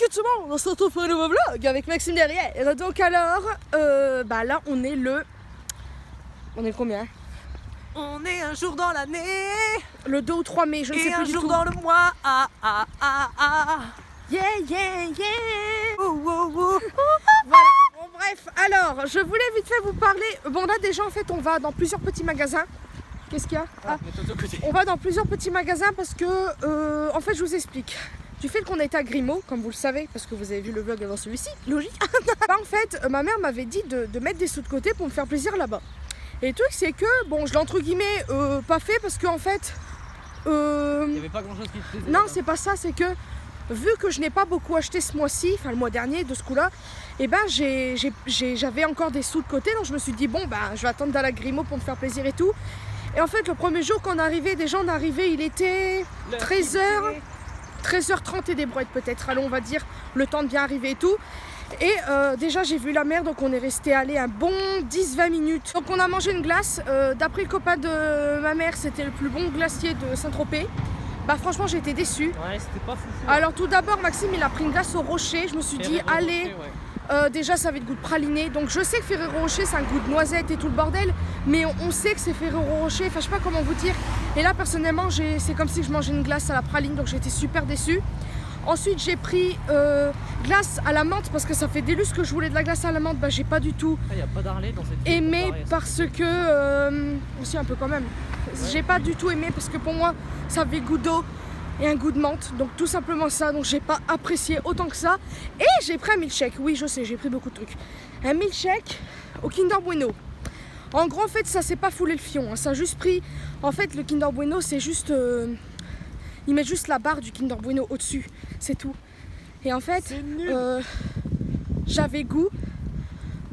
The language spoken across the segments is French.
effectivement, on se retrouve pour un nouveau vlog avec Maxime derrière. Et donc alors, là on est le... On est le combien? On est un jour dans l'année. Le 2 ou 3 mai, je ne sais plus du tout. Et un jour dans le mois. Yeah, yeah, yeah. Ouh, ouh, ouh. Voilà, bon bref, alors, je voulais vite fait vous parler. Bon là déjà en fait on va dans plusieurs petits magasins. Qu'est-ce qu'il y a? On va dans plusieurs petits magasins parce que, en fait je vous explique. Du fait qu'on a été à Grimaud, comme vous le savez, parce que vous avez vu le vlog avant celui-ci, logique. En fait, ma mère m'avait dit de mettre des sous de côté pour me faire plaisir là-bas. Et le truc c'est que, bon, je l'ai entre guillemets pas fait parce qu'en fait... Il n'y avait pas grand chose qui te plaisait. Non, c'est pas ça, c'est que vu que je n'ai pas beaucoup acheté ce mois-ci, enfin le mois dernier de ce coup-là, et ben j'avais encore des sous de côté, donc je me suis dit bon ben je vais attendre d'aller à Grimaud pour me faire plaisir et tout. Et en fait le premier jour qu'on arrivait, déjà on arrivait, il était 13h30 et des brouettes peut-être, allons on va dire, le temps de bien arriver et tout. Et déjà j'ai vu la mer, donc on est resté aller un bon 10-20 minutes. Donc on a mangé une glace, d'après le copain de ma mère c'était le plus bon glacier de Saint-Tropez. Bah franchement j'ai été déçue. Ouais, c'était pas fou. Alors tout d'abord Maxime il a pris une glace au rocher, je me suis dit allez, Rocher, ouais. déjà ça avait le goût de praliné. Donc je sais que Ferrero Rocher c'est un goût de noisette et tout le bordel, mais on sait que c'est Ferrero Rocher, enfin je sais pas comment vous dire. Et là personnellement c'est comme si je mangeais une glace à la praline, donc j'ai été super déçue. Ensuite j'ai pris glace à la menthe parce que ça fait des lustres que je voulais de la glace à la menthe, bah j'ai pas du tout Il n'y a pas d'Harley dans cette aimé parce que aussi un peu quand même. Ouais. J'ai pas du tout aimé parce que pour moi ça avait goût d'eau et un goût de menthe, donc tout simplement ça, donc j'ai pas apprécié autant que ça. Et j'ai pris un milkshake, oui je sais, j'ai pris beaucoup de trucs. Un milkshake au Kinder Bueno. En gros en fait ça s'est pas foulé le fion, hein. Ça a juste pris, en fait le Kinder Bueno c'est juste, ils mettent juste la barre du Kinder Bueno au-dessus, c'est tout. Et en fait j'avais goût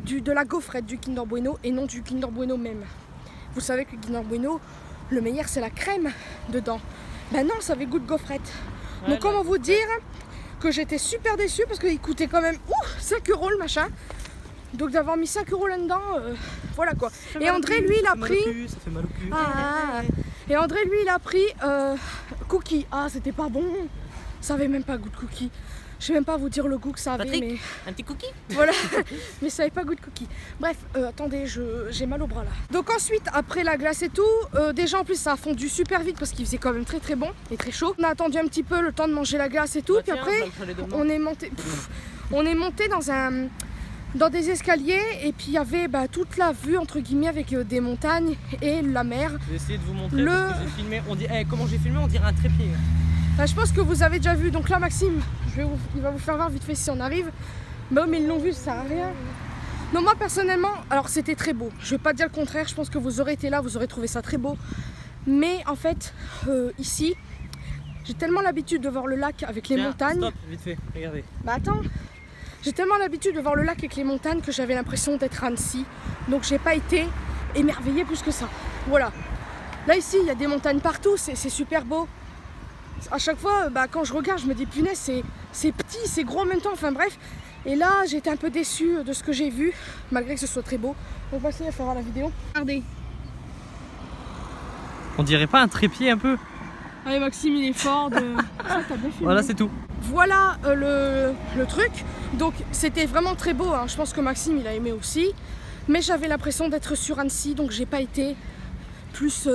de la gaufrette du Kinder Bueno et non du Kinder Bueno même. Vous savez que le Kinder Bueno, le meilleur c'est la crème dedans. Ben non, ça avait goût de gaufrette. Ouais, donc comment vous dire que j'étais super déçue parce qu'il coûtait quand même 5 € le machin. Donc d'avoir mis 5 € là-dedans, voilà quoi. Et André lui il a pris... Ça fait mal au cul. Et André lui il a pris cookie. Ah c'était pas bon. Ça avait même pas goût de cookie. Je sais même pas vous dire le goût que ça avait. Patrick, mais... un petit cookie. Voilà, mais ça avait pas goût de cookie. Bref, attendez, j'ai mal au bras là. Donc ensuite, après la glace et tout, déjà en plus ça a fondu super vite parce qu'il faisait quand même très très bon et très chaud. On a attendu un petit peu le temps de manger la glace et tout, puis après on est monté dans des escaliers et puis il y avait toute la vue entre guillemets avec des montagnes et la mer. Je vais essayer de vous montrer parce que j'ai filmé. Comment j'ai filmé, on dirait un trépied. Je pense que vous avez déjà vu, donc là Maxime, il va vous faire voir vite fait si on arrive. Mais ils l'ont vu, ça sert à rien. Non, moi personnellement, alors c'était très beau. Je vais pas dire le contraire, je pense que vous aurez été là, vous aurez trouvé ça très beau. Mais en fait, ici, j'ai tellement l'habitude de voir le lac avec les montagnes. Stop, vite fait, regardez. Bah attends, j'ai tellement l'habitude de voir le lac avec les montagnes que j'avais l'impression d'être à Annecy. Donc j'ai pas été émerveillée plus que ça. Voilà. Là ici, il y a des montagnes partout, c'est super beau. À chaque fois, quand je regarde, je me dis punaise, c'est petit, c'est gros en même temps, enfin bref. Et là, j'ai été un peu déçue de ce que j'ai vu, malgré que ce soit très beau. On va passer à faire la vidéo. Regardez. On dirait pas un trépied un peu? Allez Maxime, il est fort de... Ça, t'as bien filmé. Voilà, c'est tout. Voilà le truc. Donc c'était vraiment très beau, hein. Je pense que Maxime, il a aimé aussi. Mais j'avais l'impression d'être sur Annecy, donc j'ai pas été... Plus,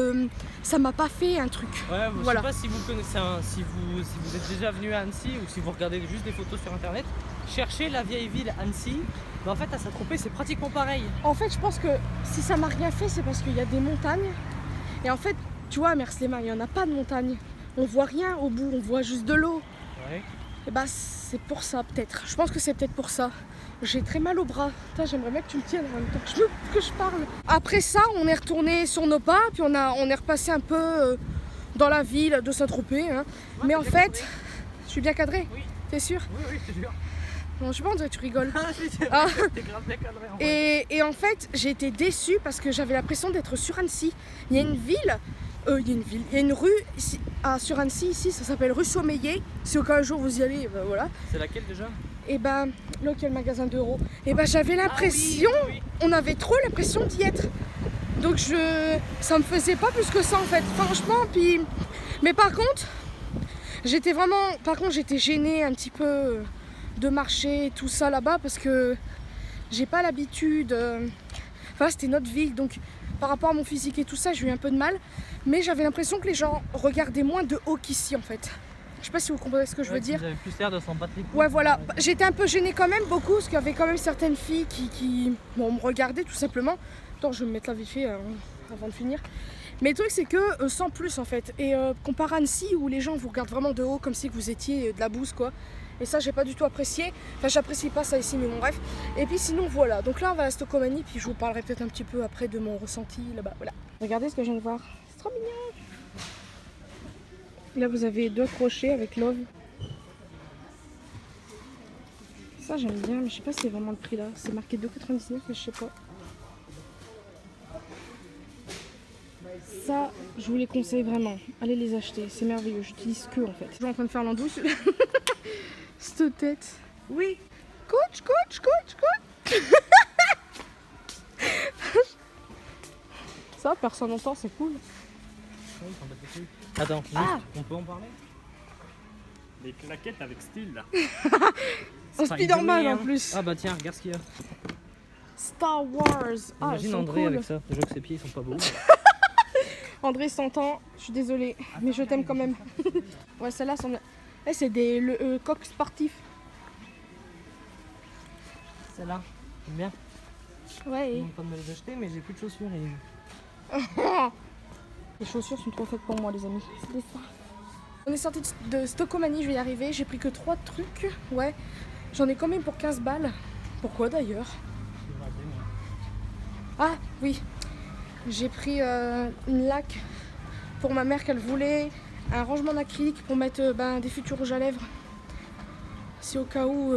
ça m'a pas fait un truc. Ouais, voilà. Je sais pas si vous connaissez, si vous êtes déjà venu à Annecy ou si vous regardez juste des photos sur internet, cherchez la vieille ville Annecy. Mais en fait, à Saint-Tropez, c'est pratiquement pareil. En fait, je pense que si ça m'a rien fait, c'est parce qu'il y a des montagnes. Et en fait, tu vois, à Mers-les-Mains, il n'y en a pas de montagne. On voit rien au bout, on voit juste de l'eau. Ouais. Et c'est pour ça, peut-être. Je pense que c'est peut-être pour ça. J'ai très mal au bras. J'aimerais bien que tu le tiennes en même temps que je parle. Après ça, on est retourné sur nos pas, puis on est repassé un peu dans la ville de Saint-Tropez. Hein. Ouais, mais en fait, je suis bien cadré. Oui. T'es sûr? Oui, c'est sûr. Non, je sais pas, on dirait que tu rigoles. T'es grave bien cadré. En fait. Et en fait, j'ai été déçue parce que j'avais l'impression d'être sur Annecy. Il y a une ville. Il y a une rue ici, sur Annecy, ici, ça s'appelle rue Sommeillé. Si aucun jour vous y allez, voilà. C'est laquelle déjà? Et là où il y a le magasin d'euros. Et j'avais l'impression, on avait trop l'impression d'y être. Donc ça me faisait pas plus que ça en fait, franchement. Mais par contre, j'étais gênée un petit peu de marcher et tout ça là-bas parce que j'ai pas l'habitude. Enfin, c'était notre ville, donc par rapport à mon physique et tout ça, j'ai eu un peu de mal. Mais j'avais l'impression que les gens regardaient moins de haut qu'ici en fait. Je sais pas si vous comprenez ce que je veux dire. Vous avez plus l'air de s'en battre les couilles. Ouais, voilà. J'étais un peu gênée quand même, beaucoup, parce qu'il y avait quand même certaines filles qui bon, me regardaient tout simplement. Attends, je vais me mettre là vite fait avant de finir. Mais le truc, c'est que sans plus en fait. Et comparé à Annecy, où les gens vous regardent vraiment de haut, comme si vous étiez de la bouse quoi. Et ça, j'ai pas du tout apprécié. Enfin, j'apprécie pas ça ici, mais bon, bref. Et puis sinon, voilà. Donc là, on va à la Stocomanie, puis je vous parlerai peut-être un petit peu après de mon ressenti là-bas. Voilà. Regardez ce que je viens de voir. C'est trop mignon. Là, vous avez 2 crochets avec Love. Ça, j'aime bien, mais je sais pas si c'est vraiment le prix là. C'est marqué 2,99, mais je sais pas. Ça, je vous les conseille vraiment. Allez les acheter, c'est merveilleux. J'utilise que en fait. Je suis en train de faire l'andouille. Cette tête. Oui. Coach. Ça, personne n'entend, c'est cool. Attends, juste, on peut en parler? Les claquettes avec style là. Un Spider-Man en plus. Ah bah tiens, regarde ce qu'il y a. Star Wars. Ah, Imagine ils sont André cool. avec ça. Déjà que ses pieds ils sont pas beaux. André s'entend, je suis désolée, mais je t'aime quand même. Ouais, celle-là, c'est des coques sportifs. Celle-là, j'aime bien. Ouais. Je ne pas de me les acheter, mais j'ai plus de chaussures et. Les chaussures sont trop faites pour moi, les amis. C'est des ça. On est sorti de Stocomanie, je vais y arriver. J'ai pris que 3 trucs. Ouais. J'en ai quand même pour 15 balles. Pourquoi d'ailleurs? Ah oui. J'ai pris une laque pour ma mère qu'elle voulait. Un rangement d'acrylique pour mettre des futurs rouges à lèvres. Si au cas où.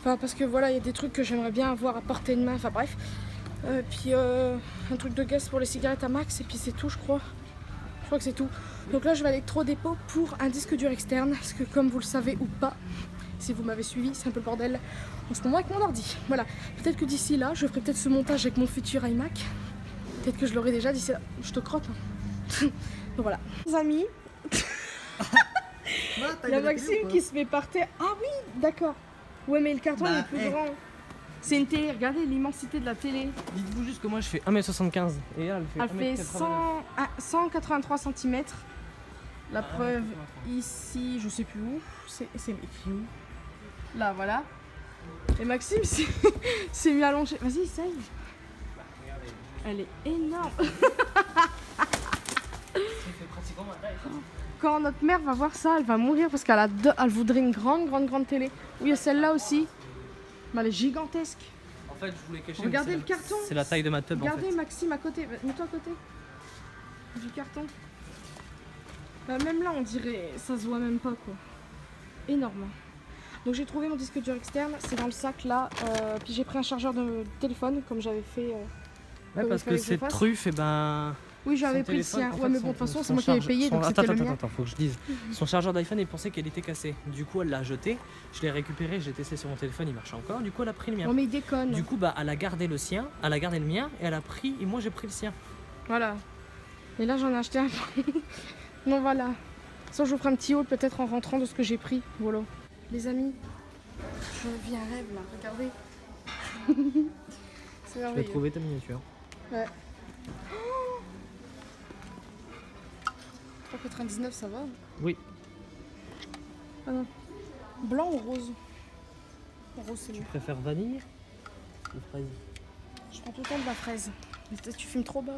Enfin, parce que voilà, il y a des trucs que j'aimerais bien avoir à portée de main. Enfin bref. Puis un truc de gaz pour les cigarettes à Max. Et puis c'est tout, je crois. Je crois que c'est tout. Donc là, je vais à l'électro-dépôt pour un disque dur externe. Parce que comme vous le savez ou pas, si vous m'avez suivi, c'est un peu le bordel en ce moment avec mon ordi. Voilà. Peut-être que d'ici là, je ferai peut-être ce montage avec mon futur iMac. Peut-être que je l'aurai déjà d'ici là. Je te crotte. Hein. Donc voilà. Les amis. Il y a Maxime qui se met par terre. Ah oui, d'accord. Ouais, mais le carton il est plus grand. C'est une télé, regardez l'immensité de la télé. Dites-vous juste que moi je fais 1m75 et elle fait, Elle fait 183 cm. La preuve ici, je sais plus où. C'est écrit où? Là, voilà. Et Maxime s'est mis allongé. Vas-y, essaye. Elle est énorme. Quand notre mère va voir ça, elle va mourir parce qu'elle elle voudrait une grande télé. Oui, il y a celle-là aussi. Mais elle est gigantesque. En fait, je voulais cacher. Regardez le carton. C'est la taille de ma tub Regardez en fait. Maxime à côté. Mets-toi à côté du carton. Bah, même là, on dirait. Ça se voit même pas quoi. Énorme. Donc j'ai trouvé mon disque dur externe. C'est dans le sac là. Puis j'ai pris un chargeur de téléphone comme j'avais fait. Ouais, parce que cette truffe, et ben. Oui, j'avais pris le sien. Ouais, mais bon, de toute façon, c'est moi qui l'ai payé. Donc c'était le mien. Attends, faut que je dise. Son chargeur d'iPhone, il pensait qu'elle était cassée. Du coup, elle l'a jeté. Je l'ai récupéré, j'ai testé sur mon téléphone, il marchait encore. Du coup, elle a pris le mien. Non, mais il déconne. Du coup, elle a gardé le sien, elle a gardé le mien et elle a pris. Et moi, j'ai pris le sien. Voilà. Et là, j'en ai acheté un. Non, voilà. Ça, je vous ferai un petit haul peut-être en rentrant de ce que j'ai pris. Voilà. Les amis, je vis un rêve là. Regardez. C'est Je vais merveilleux. trouver ta miniature. Ouais. 3,99 ça va? Oui. Ah non. Blanc ou rose? Rose c'est mieux. Tu préfères vanille ou fraise? Je prends tout le temps de la fraise. Mais tu fumes trop bas.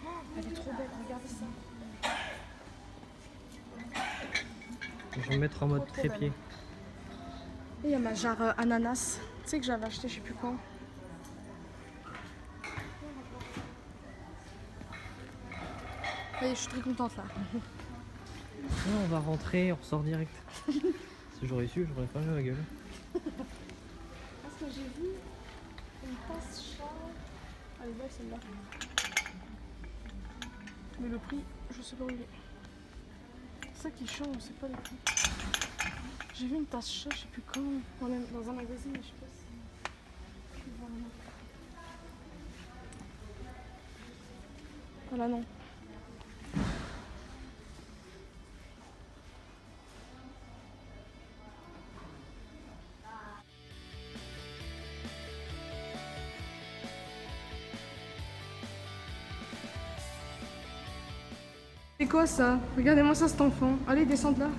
Oh, elle est trop belle, regardez ça. Je vais me mettre en mode Trop trépied. belle. Et il y a ma jarre ananas. Tu sais que j'avais acheté je sais plus quand. Et je suis très contente là. On va rentrer, on ressort direct. Si j'aurais su, j'aurais pas eu la gueule. Parce que j'ai vu une tasse chat. Elle est belle celle-là. Mais le prix, je sais pas où il est. C'est ça qui change, c'est pas le prix. J'ai vu une tasse chat, je sais plus quand, dans un magazine, mais je sais pas si. Je vais voir la marque. Voilà, non. quoi ça? Regardez-moi ça, cet enfant. Allez, descends de là.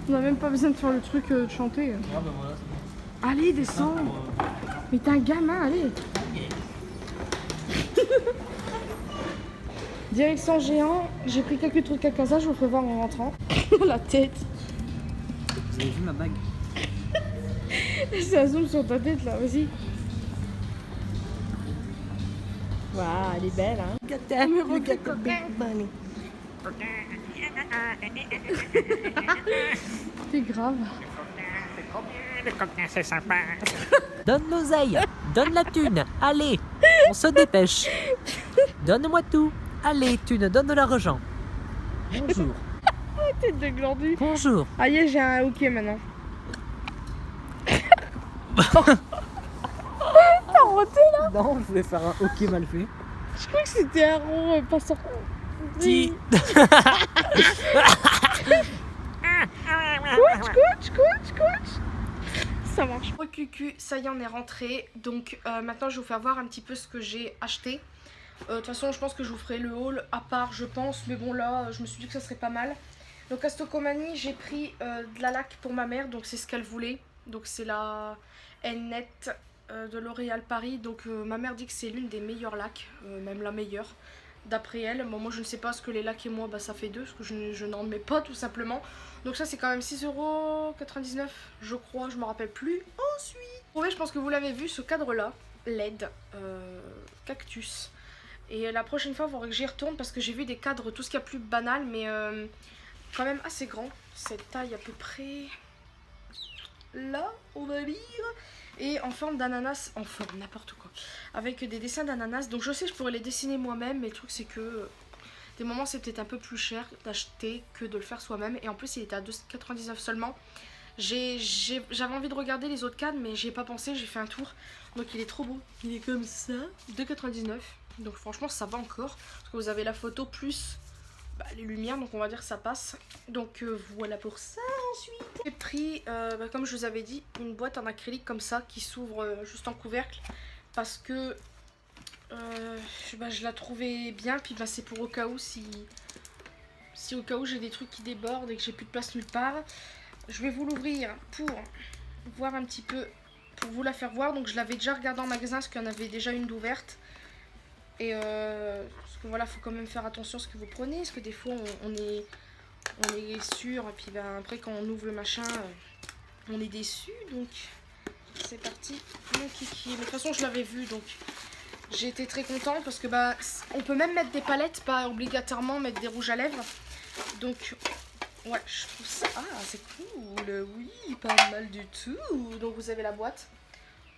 On n'a même pas besoin de faire le truc de chanter. Ah bah voilà, c'est bon. Allez, descends. Mais t'es un gamin, allez. Direction géant. J'ai pris quelques trucs à casa, je vous ferai voir en rentrant. La tête. Vous avez vu ma bague? Ça zoome sur ta tête là, vas-y. Waouh, elle est belle, hein. C'est grave. C'est sympa. Donne l'oseille, donne la thune, allez, on se dépêche. Donne-moi tout, allez thune, donne de l'argent. Bonjour, Tête de glandu. bonjour. Aïe, j'ai un hockey maintenant. T'as roté là? Non, je voulais faire un hockey mal fait. Je crois que c'était un rond pas sorti. Ti- Coach. Ça marche. Oh cucu, ça y est, on est rentré. Donc maintenant, je vais vous faire voir un petit peu ce que j'ai acheté. De toute façon, je pense que je vous ferai le haul à part, je pense. Mais bon, là, je me suis dit que ça serait pas mal. Donc à Stocomanie, j'ai pris de la laque pour ma mère. Donc c'est ce qu'elle voulait. Donc c'est la N-Net de L'Oréal Paris. Donc ma mère dit que c'est l'une des meilleures laques, même la meilleure. D'après elle, bon, moi je ne sais pas ce que les lacs et moi bah, ça fait deux, parce que je n'en mets pas tout simplement. Donc ça c'est quand même 6,99 € je crois, je me rappelle plus. Ensuite, je pense que vous l'avez vu, ce cadre là, LED, cactus. Et la prochaine fois il faudrait que j'y retourne parce que j'ai vu des cadres tout ce qu'il y a plus banal mais quand même assez grand. Cette taille à peu près là on va dire. Et en forme d'ananas, en forme n'importe quoi, avec des dessins d'ananas. Donc je sais je pourrais les dessiner moi-même, mais le truc c'est que des moments c'est peut-être un peu plus cher d'acheter que de le faire soi-même. Et en plus il était à 2,99 € seulement. J'avais envie de regarder les autres cadres mais j'y ai pas pensé, j'ai fait un tour. Donc il est trop beau, il est comme ça, 2,99 €. Donc franchement ça va encore, parce que vous avez la photo plus les lumières, donc on va dire que ça passe. Donc voilà pour ça. Ensuite j'ai pris comme je vous avais dit une boîte en acrylique comme ça qui s'ouvre juste en couvercle parce que je la trouvais bien, puis c'est pour au cas où si au cas où j'ai des trucs qui débordent et que j'ai plus de place nulle part. Je vais vous l'ouvrir pour voir un petit peu, pour vous la faire voir. Donc je l'avais déjà regardé en magasin parce qu'il y en avait déjà une d'ouverte. Et parce que voilà, faut quand même faire attention à ce que vous prenez, parce que des fois on est sûr, et puis après quand on ouvre le machin, on est déçu. Donc c'est parti, mon kiki. Mais de toute façon je l'avais vu, donc j'ai été très contente parce que on peut même mettre des palettes, pas obligatoirement mettre des rouges à lèvres. Donc ouais, je trouve ça, c'est cool, oui, pas mal du tout. Donc vous avez la boîte.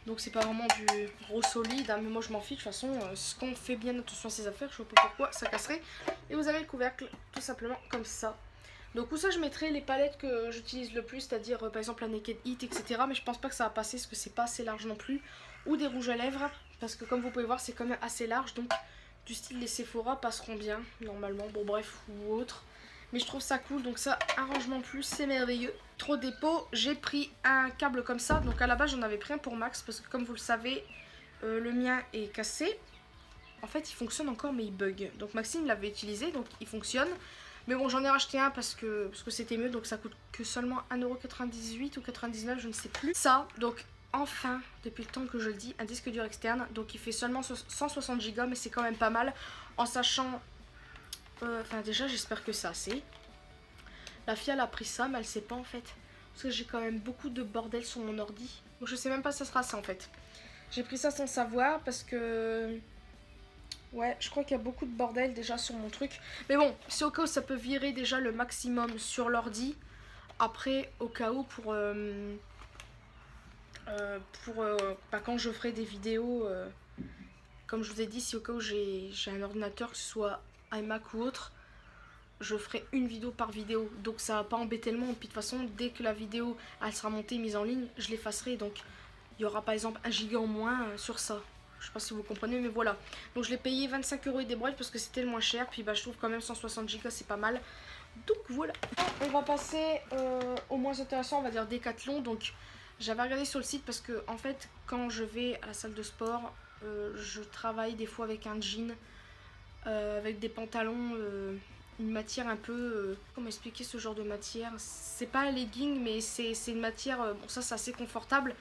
Donc c'est pas vraiment du gros solide, hein, mais moi je m'en fiche. De toute façon, ce qu'on fait bien attention à ses affaires, je sais pas pourquoi ça casserait. Et vous avez le couvercle, tout simplement comme ça. Donc où ça je mettrai les palettes que j'utilise le plus, c'est-à-dire par exemple la Naked Heat, etc. Mais je pense pas que ça va passer parce que c'est pas assez large non plus. Ou des rouges à lèvres, parce que comme vous pouvez voir c'est quand même assez large. Donc du style les Sephora passeront bien, normalement, bon bref, ou autre. Mais je trouve ça cool, donc ça, arrangement plus, c'est merveilleux. Trop dépôt, j'ai pris un câble comme ça. Donc à la base j'en avais pris un pour Max, parce que comme vous le savez, le mien est cassé. En fait il fonctionne encore mais il bug. Donc Maxime l'avait utilisé, donc il fonctionne. Mais bon, j'en ai racheté un parce que c'était mieux, donc ça coûte que seulement 1,98 € ou 99 €, je ne sais plus. Ça, donc enfin, depuis le temps que je le dis, un disque dur externe. Donc il fait seulement 160 Go, mais c'est quand même pas mal. En sachant... Enfin déjà j'espère que c'est assez. La fille elle a pris ça mais elle sait pas en fait. Parce que j'ai quand même beaucoup de bordel sur mon ordi. Donc je sais même pas si ça sera ça en fait. J'ai pris ça sans savoir parce que... Ouais, je crois qu'il y a beaucoup de bordel déjà sur mon truc. Mais bon, c'est au cas où ça peut virer déjà le maximum sur l'ordi. Après, au cas où pour quand je ferai des vidéos, comme je vous ai dit, si au cas où j'ai un ordinateur, que ce soit iMac ou autre, je ferai une vidéo par vidéo. Donc ça va pas embêter le monde. Puis de toute façon, dès que la vidéo elle sera montée, mise en ligne, je l'effacerai. Donc il y aura par exemple 1 giga en moins sur ça. Je sais pas si vous comprenez, mais voilà. Donc je l'ai payé 25 € et des broches parce que c'était le moins cher. Puis je trouve quand même 160 Go c'est pas mal. Donc voilà. On va passer au moins intéressant, on va dire Decathlon. Donc j'avais regardé sur le site parce que en fait quand je vais à la salle de sport, je travaille des fois avec un jean avec des pantalons, une matière un peu... comment expliquer ce genre de matière? C'est pas un legging, mais c'est une matière... bon, ça c'est assez confortable.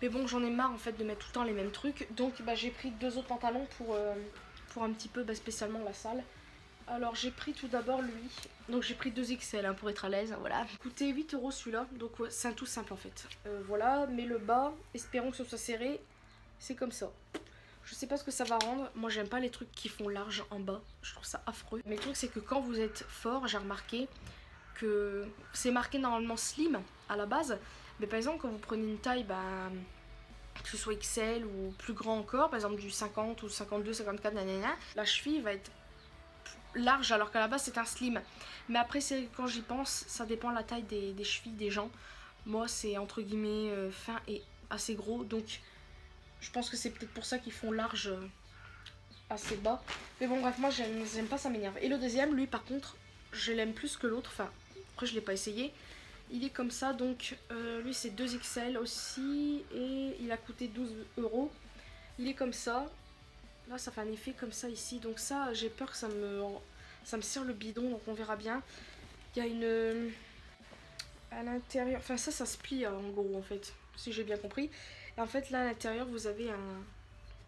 Mais bon, j'en ai marre en fait de mettre tout le temps les mêmes trucs. Donc bah, j'ai pris 2 autres pantalons pour un petit peu spécialement la salle. Alors j'ai pris tout d'abord lui. Donc j'ai pris 2 XL hein, pour être à l'aise. Voilà. Coûtait 8 € celui-là. Donc ouais, c'est un tout simple en fait. Voilà, mais le bas, espérons que ce soit serré. C'est comme ça. Je sais pas ce que ça va rendre. Moi j'aime pas les trucs qui font large en bas. Je trouve ça affreux. Mais le truc c'est que quand vous êtes fort, j'ai remarqué que c'est marqué normalement slim à la base. Mais par exemple quand vous prenez une taille, bah, que ce soit XL ou plus grand encore, par exemple du 50 ou 52, 54, nanana, la cheville va être large alors qu'à la base c'est un slim. Mais après c'est quand j'y pense, ça dépend de la taille des chevilles des gens. Moi c'est entre guillemets fin et assez gros, donc je pense que c'est peut-être pour ça qu'ils font large assez bas. Mais bon bref, moi j'aime pas, ça m'énerve. Et le deuxième, lui par contre, je l'aime plus que l'autre, enfin après je l'ai pas essayé. Il est comme ça, donc lui c'est 2 XL aussi et il a coûté 12 €. Il est comme ça. Là ça fait un effet comme ça ici, donc ça j'ai peur que ça me serre le bidon, donc on verra bien. Il y a une... à l'intérieur, enfin ça se plie en gros en fait, si j'ai bien compris. Et en fait là à l'intérieur vous avez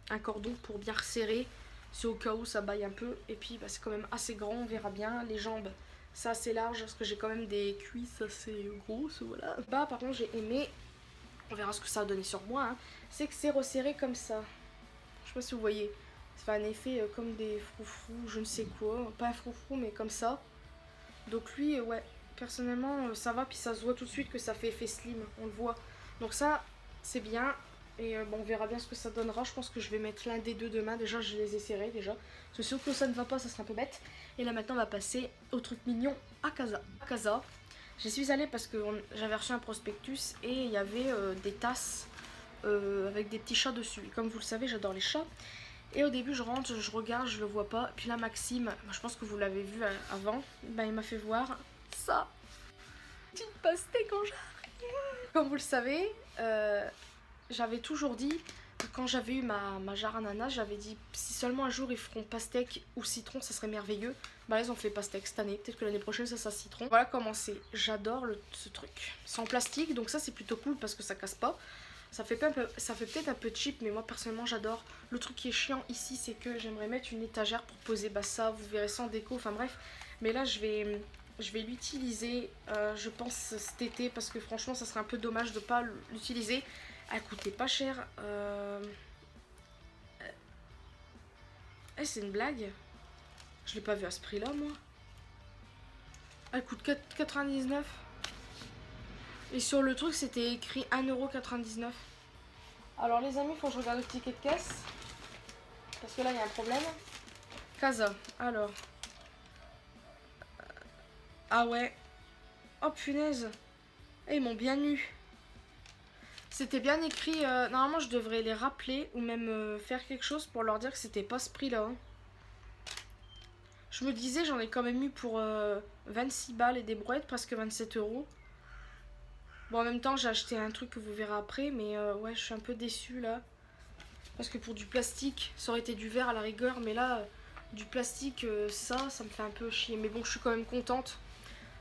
un cordon pour bien resserrer, c'est au cas où ça baille un peu. Et puis bah, c'est quand même assez grand, on verra bien. Les jambes c'est assez large parce que j'ai quand même des cuisses assez grosses, voilà. Bah par contre j'ai aimé, on verra ce que ça a donné sur moi, hein. C'est que c'est resserré comme ça. Je sais pas si vous voyez, ça fait un effet comme des froufrous, je ne sais quoi. Pas un froufrou mais comme ça. Donc lui ouais, personnellement ça va, puis ça se voit tout de suite que ça fait effet slim, on le voit. Donc ça c'est bien. Et bon, on verra bien ce que ça donnera. Je pense que je vais mettre l'un des deux demain. Déjà, je les ai serrés déjà. Parce que si que ça ne va pas, ça sera un peu bête. Et là, maintenant, on va passer au truc mignon à Casa. À Casa, j'y suis allée parce que j'avais reçu un prospectus et il y avait des tasses avec des petits chats dessus. Et comme vous le savez, j'adore les chats. Et au début, je rentre, je regarde, je le vois pas. Puis là, Maxime, je pense que vous l'avez vu avant, bah, il m'a fait voir ça. Petite pastèque en jarre. Comme vous le savez, j'avais toujours dit que quand j'avais eu ma jarre ananas, j'avais dit si seulement un jour ils feront pastèque ou citron, ça serait merveilleux. Bah là, ils ont fait pastèque cette année, peut-être que l'année prochaine ça sera citron. Voilà comment c'est, j'adore ce truc. C'est en plastique, donc ça c'est plutôt cool parce que ça casse pas. Ça fait peut-être un peu cheap, mais moi personnellement j'adore. Le truc qui est chiant ici, c'est que j'aimerais mettre une étagère pour poser bah ça, vous verrez ça en déco, enfin bref. Mais là je vais l'utiliser, je pense cet été, parce que franchement ça serait un peu dommage de pas l'utiliser. Elle coûtait pas cher. C'est une blague. Je l'ai pas vu à ce prix là moi. Elle coûte 4,99 €. Et sur le truc c'était écrit 1,99 €. Alors les amis, faut que je regarde le ticket de caisse. Parce que là il y a un problème. Casa, alors. Ah ouais. Oh punaise. Ils m'ont bien eu. C'était bien écrit. Normalement je devrais les rappeler ou même faire quelque chose pour leur dire que c'était pas ce prix là. Hein. Je me disais j'en ai quand même eu pour 26 balles et des brouettes, presque 27 €. Bon en même temps j'ai acheté un truc que vous verrez après, mais ouais je suis un peu déçue là. Parce que pour du plastique ça aurait été du verre à la rigueur, mais là du plastique ça me fait un peu chier. Mais bon je suis quand même contente.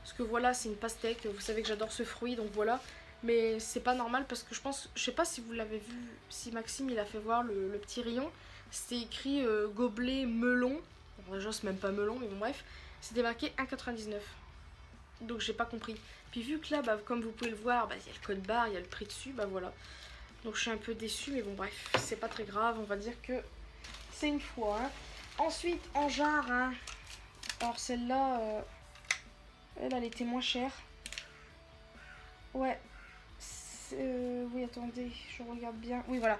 Parce que voilà c'est une pastèque, vous savez que j'adore ce fruit donc voilà. Mais c'est pas normal parce que je sais pas si vous l'avez vu, si Maxime il a fait voir le petit rayon. C'était écrit gobelet melon. Bon, déjà c'est même pas melon mais bon bref. C'était marqué 1,99 €. Donc j'ai pas compris. Puis vu que là bah, comme vous pouvez le voir, bah, y a le code barre, il y a le prix dessus, bah voilà. Donc je suis un peu déçue mais bon bref, c'est pas très grave, on va dire que c'est une fois. Hein. Ensuite en jarre, hein. Alors celle-là, elle était moins chère. Ouais. Oui, attendez, je regarde bien. Oui, voilà.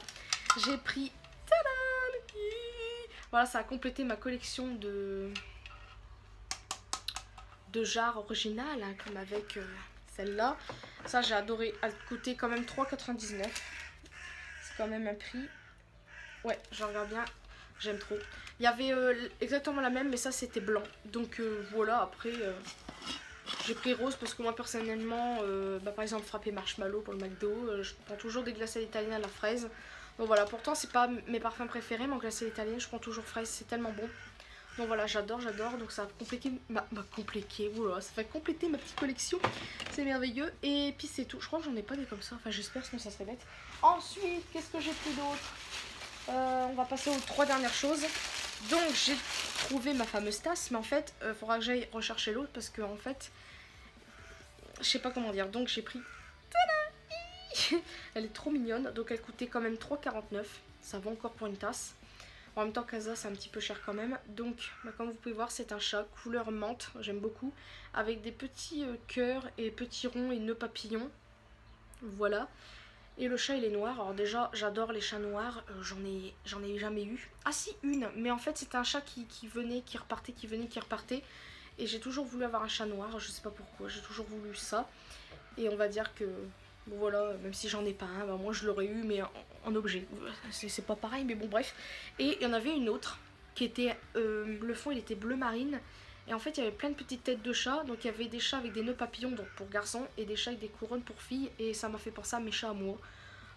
J'ai pris... Tadam! Voilà, ça a complété ma collection de jarres originales, hein, comme avec celle-là. Ça, j'ai adoré. Elle coûtait quand même 3,99 €. C'est quand même un prix. Ouais, je regarde bien. J'aime trop. Il y avait exactement la même, mais ça, c'était blanc. Donc, voilà, après... j'ai pris rose parce que moi personnellement, par exemple frappé marshmallow pour le McDo, je prends toujours des glaces à l'italienne à la fraise. Donc voilà, pourtant c'est pas mes parfums préférés, mais en glace à l'italienne je prends toujours fraise, c'est tellement bon. Donc voilà, j'adore. Donc ça va compléter oula, ça va compléter ma petite collection. C'est merveilleux. Et puis c'est tout. Je crois que j'en ai pas des comme ça. Enfin j'espère, sinon ça serait bête. Ensuite, qu'est-ce que j'ai pris d'autre? On va passer aux 3 dernières choses. Donc j'ai trouvé ma fameuse tasse. Mais en fait, il faudra que j'aille rechercher l'autre. Parce que en fait, je sais pas comment dire. Donc j'ai pris... Elle est trop mignonne. Donc elle coûtait quand même 3,49. Ça va encore pour une tasse. En même temps, Casa, c'est un petit peu cher quand même. Donc, comme vous pouvez voir, c'est un chat couleur menthe. J'aime beaucoup. Avec des petits cœurs et petits ronds et nœuds papillons. Voilà. Et le chat, il est noir. Alors déjà, j'adore les chats noirs. J'en ai jamais eu. Ah si, une. Mais en fait, c'était un chat qui venait, qui repartait, qui venait, qui repartait. Et j'ai toujours voulu avoir un chat noir. Je sais pas pourquoi. J'ai toujours voulu ça. Et on va dire que... Bon voilà, même si j'en ai pas un, bah moi je l'aurais eu mais en objet. C'est pas pareil mais bon bref. Et il y en avait une autre qui était, le fond il était bleu marine. Et en fait il y avait plein de petites têtes de chats. Donc il y avait des chats avec des nœuds papillons donc pour garçons. Et des chats avec des couronnes pour filles. Et ça m'a fait penser à mes chats à moi.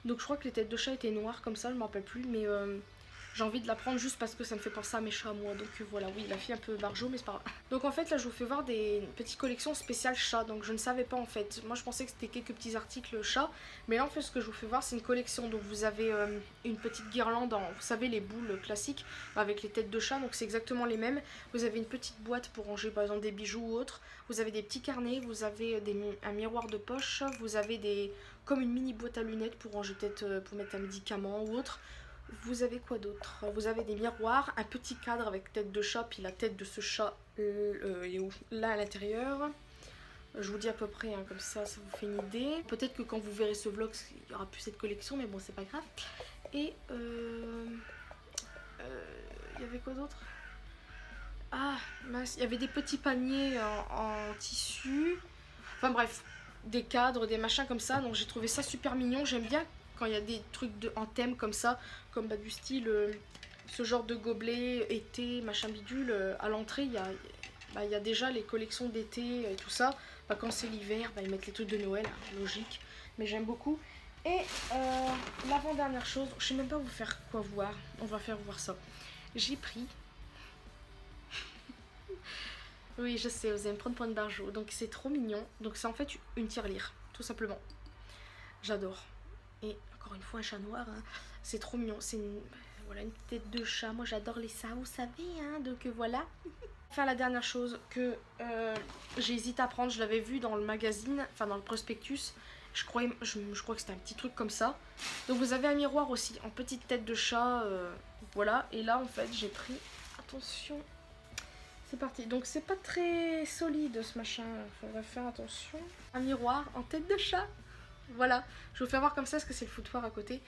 Donc je crois que les têtes de chat étaient noires comme ça, je m'en rappelle plus. Mais j'ai envie de la prendre juste parce que ça me fait penser à mes chats à moi. Donc voilà, oui la fille un peu barjo mais c'est pas grave. Donc en fait là je vous fais voir des petites collections spéciales chats. Donc je ne savais pas en fait. Moi je pensais que c'était quelques petits articles chats. Mais là en fait ce que je vous fais voir c'est une collection. Donc vous avez une petite guirlande en, vous savez les boules classiques avec les têtes de chat. Donc c'est exactement les mêmes. Vous avez une petite boîte pour ranger par exemple des bijoux ou autre. Vous avez des petits carnets. Vous avez un miroir de poche. Vous avez comme une mini boîte à lunettes pour ranger peut-être pour mettre un médicament ou autre. Vous avez quoi d'autre? Vous avez des miroirs, un petit cadre avec tête de chat, puis la tête de ce chat là à l'intérieur. Je vous dis à peu près, hein, comme ça vous fait une idée. Peut-être que quand vous verrez ce vlog, il n'y aura plus cette collection, mais bon, c'est pas grave. Et il y avait quoi d'autre? Ah, mince, il y avait des petits paniers en tissu. Enfin bref, des cadres, des machins comme ça. Donc j'ai trouvé ça super mignon, j'aime bien quand il y a des trucs en thème comme ça, comme du style ce genre de gobelet, été, machin bidule. À l'entrée, il y a déjà les collections d'été et tout ça. Quand c'est l'hiver, ils mettent les trucs de Noël, hein, logique. Mais j'aime beaucoup. Et l'avant-dernière chose, je sais même pas vous faire quoi voir. On va faire voir ça. J'ai pris... oui, je sais, vous allez me prendre pour une barjo. Donc c'est trop mignon. Donc c'est en fait une tirelire, tout simplement. J'adore. Et encore une fois un chat noir, hein. C'est trop mignon, c'est voilà, une tête de chat, moi j'adore les chats, vous savez, hein, donc voilà. Enfin la dernière chose que j'ai hésité à prendre, je l'avais vu dans le magazine, enfin dans le prospectus, je crois que c'était un petit truc comme ça. Donc vous avez un miroir aussi en petite tête de chat, voilà, et là en fait j'ai pris, attention, c'est parti, donc c'est pas très solide ce machin, faudrait faire attention. Un miroir en tête de chat. Voilà, je vais vous faire voir comme ça parce que c'est le foutoir à côté.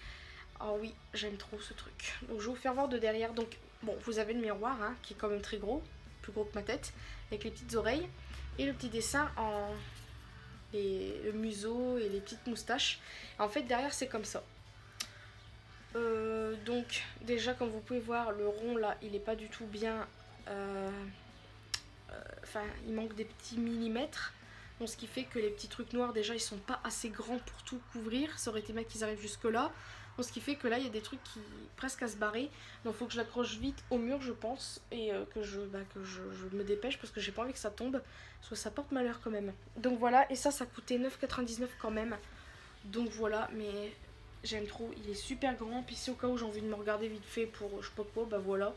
Oh oui, j'aime trop ce truc. Donc je vais vous faire voir de derrière. Donc bon, vous avez le miroir hein, qui est quand même très gros, plus gros que ma tête, avec les petites oreilles et le petit dessin en le museau et les petites moustaches. Et en fait derrière c'est comme ça. Donc déjà comme vous pouvez voir le rond là il est pas du tout bien. Enfin il manque des petits millimètres. Donc, ce qui fait que les petits trucs noirs déjà ils sont pas assez grands pour tout couvrir. Ça aurait été bien qu'ils arrivent jusque là. Donc ce qui fait que là il y a des trucs qui presque à se barrer. Donc il faut que je l'accroche vite au mur je pense. Et que je me dépêche parce que j'ai pas envie que ça tombe. Parce que ça porte malheur quand même. Donc voilà, et ça coûtait 9,99 quand même. Donc voilà, mais j'aime trop. Il est super grand. Puis si au cas où j'ai envie de me regarder vite fait pour je sais pas quoi, bah voilà.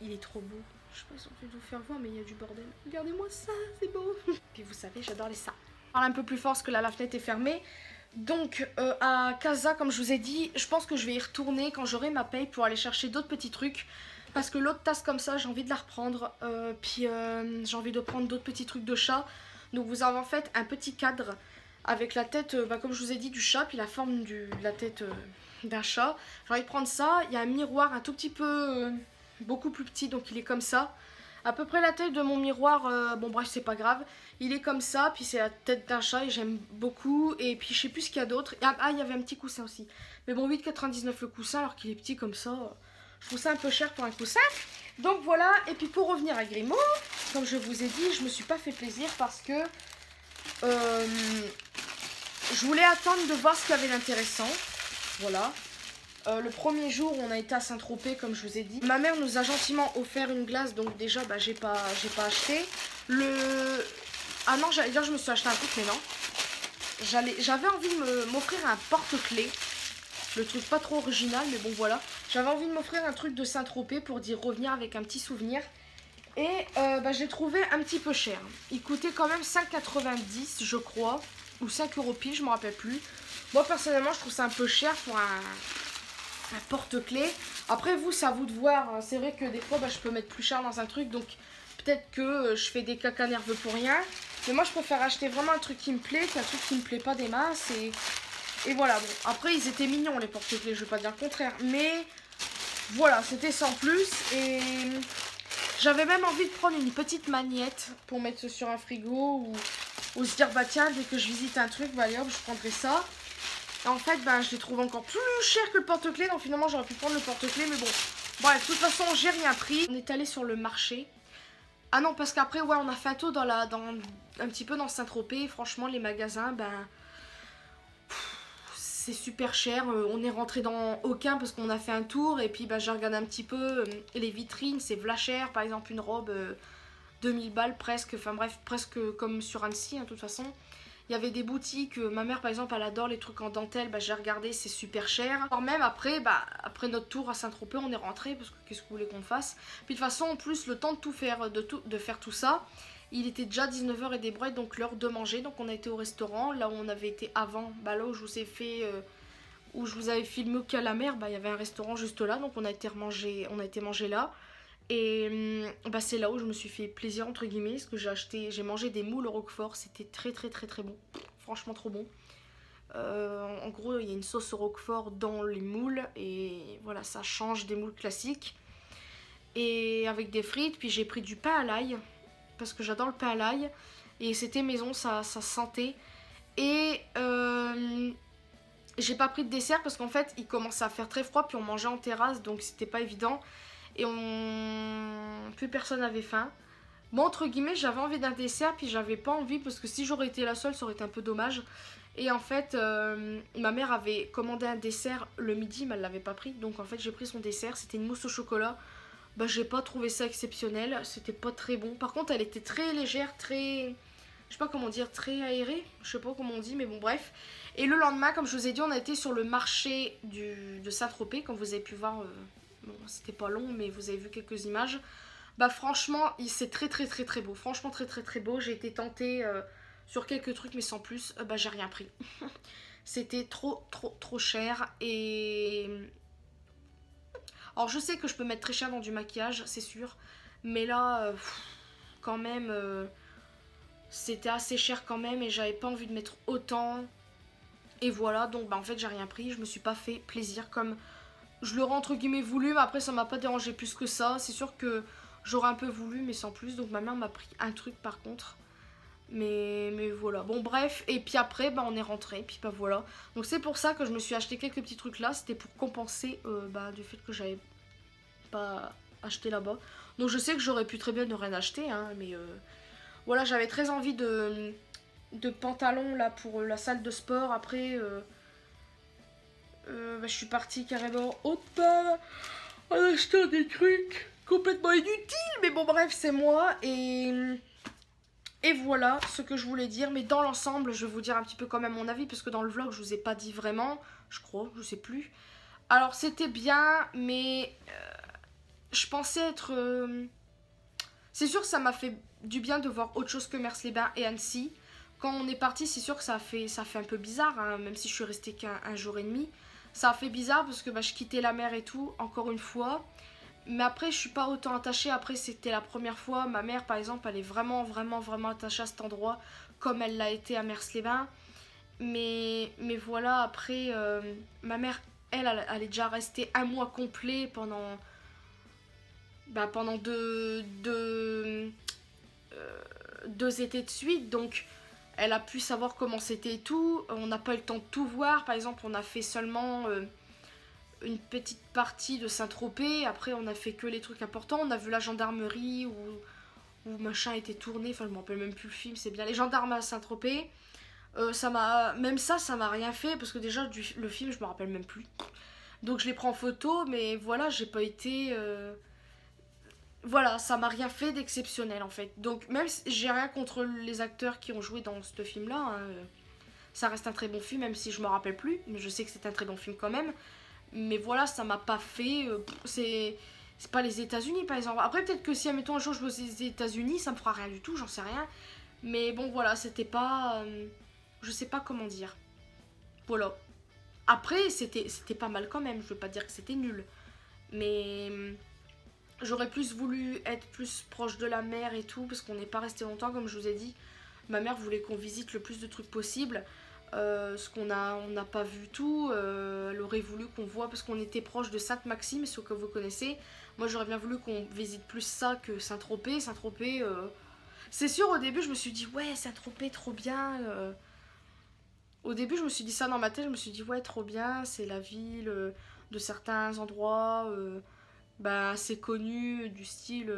Il est trop beau. Je sais pas si on peut vous faire voir mais il y a du bordel. Regardez-moi ça, c'est beau. Puis vous savez, j'adore les ça. Je parle un peu plus fort parce que là la fenêtre est fermée. Donc à Casa, comme je vous ai dit, je pense que je vais y retourner quand j'aurai ma paye pour aller chercher d'autres petits trucs. Parce que l'autre tasse comme ça, j'ai envie de la reprendre. Puis j'ai envie de prendre d'autres petits trucs de chat. Donc vous avez en fait un petit cadre avec la tête, comme je vous ai dit, du chat. Puis la forme de la tête d'un chat. J'ai envie de prendre ça. Il y a un miroir un tout petit peu... beaucoup plus petit, donc il est comme ça. À peu près la taille de mon miroir, bon bref c'est pas grave. Il est comme ça, puis c'est la tête d'un chat et j'aime beaucoup. Et puis je sais plus ce qu'il y a d'autre. Ah il y avait un petit coussin aussi. Mais bon 8,99 le coussin alors qu'il est petit comme ça. Je trouve ça un peu cher pour un coussin. Donc voilà, et puis pour revenir à Grimaud, comme je vous ai dit, je me suis pas fait plaisir parce que je voulais attendre de voir ce qu'il y avait d'intéressant. Voilà. Le premier jour, on a été à Saint-Tropez, comme je vous ai dit. Ma mère nous a gentiment offert une glace, donc déjà, bah, j'ai pas acheté. Ah non, j'allais dire je me suis acheté un truc, mais non. J'avais envie de m'offrir un porte-clés. Le truc pas trop original, mais bon, voilà. J'avais envie de m'offrir un truc de Saint-Tropez pour dire revenir avec un petit souvenir. Et bah, je l'ai trouvé un petit peu cher. Il coûtait quand même 5,90 je crois. Ou 5 euros pile, je me rappelle plus. Moi personnellement je trouve ça un peu cher pour un porte-clés. Après vous, c'est à vous de voir. C'est vrai que des fois bah, je peux mettre plus cher dans un truc. Donc peut-être que je fais des caca nerveux pour rien. Mais moi je préfère acheter vraiment un truc qui me plaît qu'un truc qui me plaît pas des masses. Et voilà, bon. Après ils étaient mignons les porte-clés, je vais pas dire le contraire. Mais voilà, c'était sans plus. Et j'avais même envie de prendre une petite magnette pour mettre sur un frigo ou se dire bah tiens, dès que je visite un truc, bah allez hop, je prendrai ça. Et en fait, bah, je les trouve encore plus cher que le porte-clés. Donc finalement, j'aurais pu prendre le porte-clés, mais bon. Bref, de toute façon, j'ai rien pris. On est allé sur le marché. Ah non, parce qu'après, ouais, on a fait un tour un petit peu dans Saint-Tropez. Franchement, les magasins, ben... c'est super cher. On est rentré dans aucun parce qu'on a fait un tour. Et puis, bah, j'ai regardé un petit peu les vitrines. C'est v'là cher. Par exemple, une robe... 2000 balles presque, enfin bref, presque comme sur Annecy, hein, de toute façon. Il y avait des boutiques, ma mère par exemple, elle adore les trucs en dentelle, bah, j'ai regardé, c'est super cher. Alors même après, bah, après notre tour à Saint-Tropez, on est rentré, parce que qu'est-ce que vous voulez qu'on fasse. Puis de toute façon, en plus, le temps de tout faire, de faire tout ça, il était déjà 19h et des brouettes, donc l'heure de manger. Donc on a été au restaurant, là où on avait été avant, bah, là où je vous ai fait... où je vous avais filmé au quai à la mer, bah, il y avait un restaurant juste là, donc on a été manger là. Et bah, c'est là où je me suis fait plaisir entre guillemets, parce que j'ai mangé des moules au roquefort, c'était très bon, franchement trop bon. En gros, il y a une sauce au roquefort dans les moules et voilà, ça change des moules classiques. Et avec des frites, puis j'ai pris du pain à l'ail, parce que j'adore le pain à l'ail. Et c'était maison, ça sentait. Et j'ai pas pris de dessert parce qu'en fait, il commençait à faire très froid, puis on mangeait en terrasse, donc c'était pas évident. Et plus personne n'avait faim. Moi, entre guillemets, j'avais envie d'un dessert, puis j'avais pas envie, parce que si j'aurais été la seule, ça aurait été un peu dommage. Et en fait, ma mère avait commandé un dessert le midi, mais elle l'avait pas pris. Donc en fait, j'ai pris son dessert, c'était une mousse au chocolat. Bah, j'ai pas trouvé ça exceptionnel, c'était pas très bon. Par contre, elle était très légère, très... je sais pas comment dire, très aérée. Je sais pas comment on dit, mais bon, bref. Et le lendemain, comme je vous ai dit, on a été sur le marché de Saint-Tropez, comme vous avez pu voir... bon, c'était pas long, mais vous avez vu quelques images. Bah franchement, c'est très beau. Franchement, très beau. J'ai été tentée sur quelques trucs, mais sans plus. Bah j'ai rien pris. C'était trop cher. Et... alors je sais que je peux mettre très cher dans du maquillage, c'est sûr. Mais là, quand même, c'était assez cher quand même. Et j'avais pas envie de mettre autant. Et voilà, donc bah en fait j'ai rien pris. Je me suis pas fait plaisir comme... je l'aurais entre guillemets voulu, mais après ça m'a pas dérangé plus que ça. C'est sûr que j'aurais un peu voulu, mais sans plus. Donc ma mère m'a pris un truc par contre. Mais voilà. Bon bref, et puis après bah, on est rentré. Puis bah voilà. Donc c'est pour ça que je me suis acheté quelques petits trucs là. C'était pour compenser bah, du fait que j'avais pas acheté là-bas. Donc je sais que j'aurais pu très bien ne rien acheter. Hein, mais voilà, j'avais très envie de pantalons là pour la salle de sport. Après... bah, je suis partie carrément au pas en achetant des trucs complètement inutiles. Mais bon bref, c'est moi. Et voilà ce que je voulais dire. Mais dans l'ensemble, je vais vous dire un petit peu quand même mon avis. Parce que dans le vlog, je vous ai pas dit vraiment. Je crois, je sais plus. Alors c'était bien, mais je pensais être... c'est sûr que ça m'a fait du bien de voir autre chose que Mers-les-Bains et Annecy. Quand on est parti, c'est sûr que ça a fait un peu bizarre. Hein, même si je suis restée qu'un jour et demi. Ça a fait bizarre parce que bah, je quittais la mer et tout, encore une fois. Mais après, je suis pas autant attachée. Après, c'était la première fois. Ma mère, par exemple, elle est vraiment attachée à cet endroit, comme elle l'a été à Mers-les-Bains. Mais voilà, après, ma mère, elle est déjà restée un mois complet pendant deux étés de suite. Donc... elle a pu savoir comment c'était et tout. On n'a pas eu le temps de tout voir. Par exemple, on a fait seulement une petite partie de Saint-Tropez. Après, on a fait que les trucs importants. On a vu la gendarmerie où machin était tourné. Enfin, je me rappelle même plus le film. C'est bien les gendarmes à Saint-Tropez. Même ça m'a rien fait. Parce que déjà, le film, je me rappelle même plus. Donc je les prends en photo, mais voilà, j'ai pas été... Voilà, ça m'a rien fait d'exceptionnel en fait. Donc même si j'ai rien contre les acteurs qui ont joué dans ce film-là, hein, ça reste un très bon film, même si je me rappelle plus, mais je sais que c'est un très bon film quand même. Mais voilà, ça m'a pas fait... c'est pas les États-Unis par exemple. Après peut-être que si, admettons, un jour je vais aux États-Unis, ça me fera rien du tout, j'en sais rien. Mais bon voilà, c'était pas... je sais pas comment dire. Voilà. Après, c'était pas mal quand même, je veux pas dire que c'était nul. Mais j'aurais plus voulu être plus proche de la mer et tout, parce qu'on n'est pas resté longtemps, comme je vous ai dit. Ma mère voulait qu'on visite le plus de trucs possible. Ce qu'on on n'a pas vu tout. Elle aurait voulu qu'on voit, parce qu'on était proche de Sainte-Maxime, ce que vous connaissez. Moi, j'aurais bien voulu qu'on visite plus ça que Saint-Tropez. Saint-Tropez, c'est sûr, au début, je me suis dit, ouais, Saint-Tropez, trop bien. Au début, je me suis dit ça dans ma tête. Je me suis dit, ouais, trop bien, c'est la ville de certains endroits bah, assez connus, du style.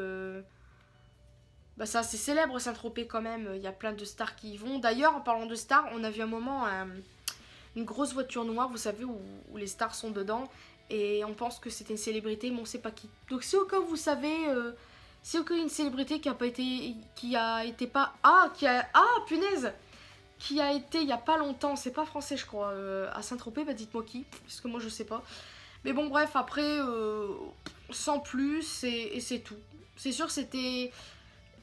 Bah, c'est assez célèbre Saint-Tropez quand même. Il y a plein de stars qui y vont. D'ailleurs, en parlant de stars, on a vu un moment une grosse voiture noire, vous savez, où les stars sont dedans. Et on pense que c'était une célébrité, mais on sait pas qui. Donc, si au cas où vous savez. Si au cas où une célébrité qui a pas été. Qui a été pas. Ah, punaise! Qui a été il y a pas longtemps, c'est pas français je crois, à Saint-Tropez, bah dites-moi qui, parce que moi je sais pas. Mais bon bref, après, sans plus, et c'est tout. C'est sûr, c'était...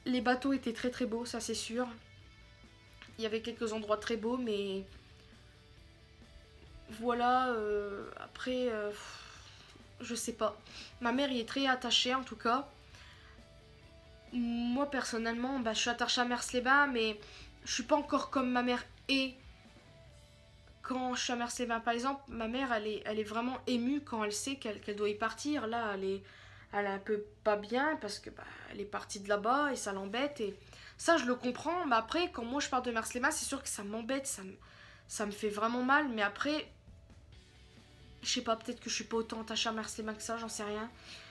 Les bateaux étaient très très beaux, ça c'est sûr. Il y avait quelques endroits très beaux, mais... Voilà, après, je sais pas. Ma mère y est très attachée en tout cas. Moi personnellement, bah, je suis attachée à Mers-les-Bains, mais... Je suis pas encore comme ma mère est quand je suis à Mers-les-Bains. Par exemple, ma mère, elle est vraiment émue quand elle sait qu'elle doit y partir. Là, elle est un peu pas bien parce que bah, elle est partie de là-bas et ça l'embête. Et ça, je le comprends. Mais après, quand moi je pars de Mers-les-Bains, c'est sûr que ça m'embête, ça me fait vraiment mal. Mais après, je sais pas, peut-être que je suis pas autant attachée à Mers-les-Bains que ça, j'en sais rien.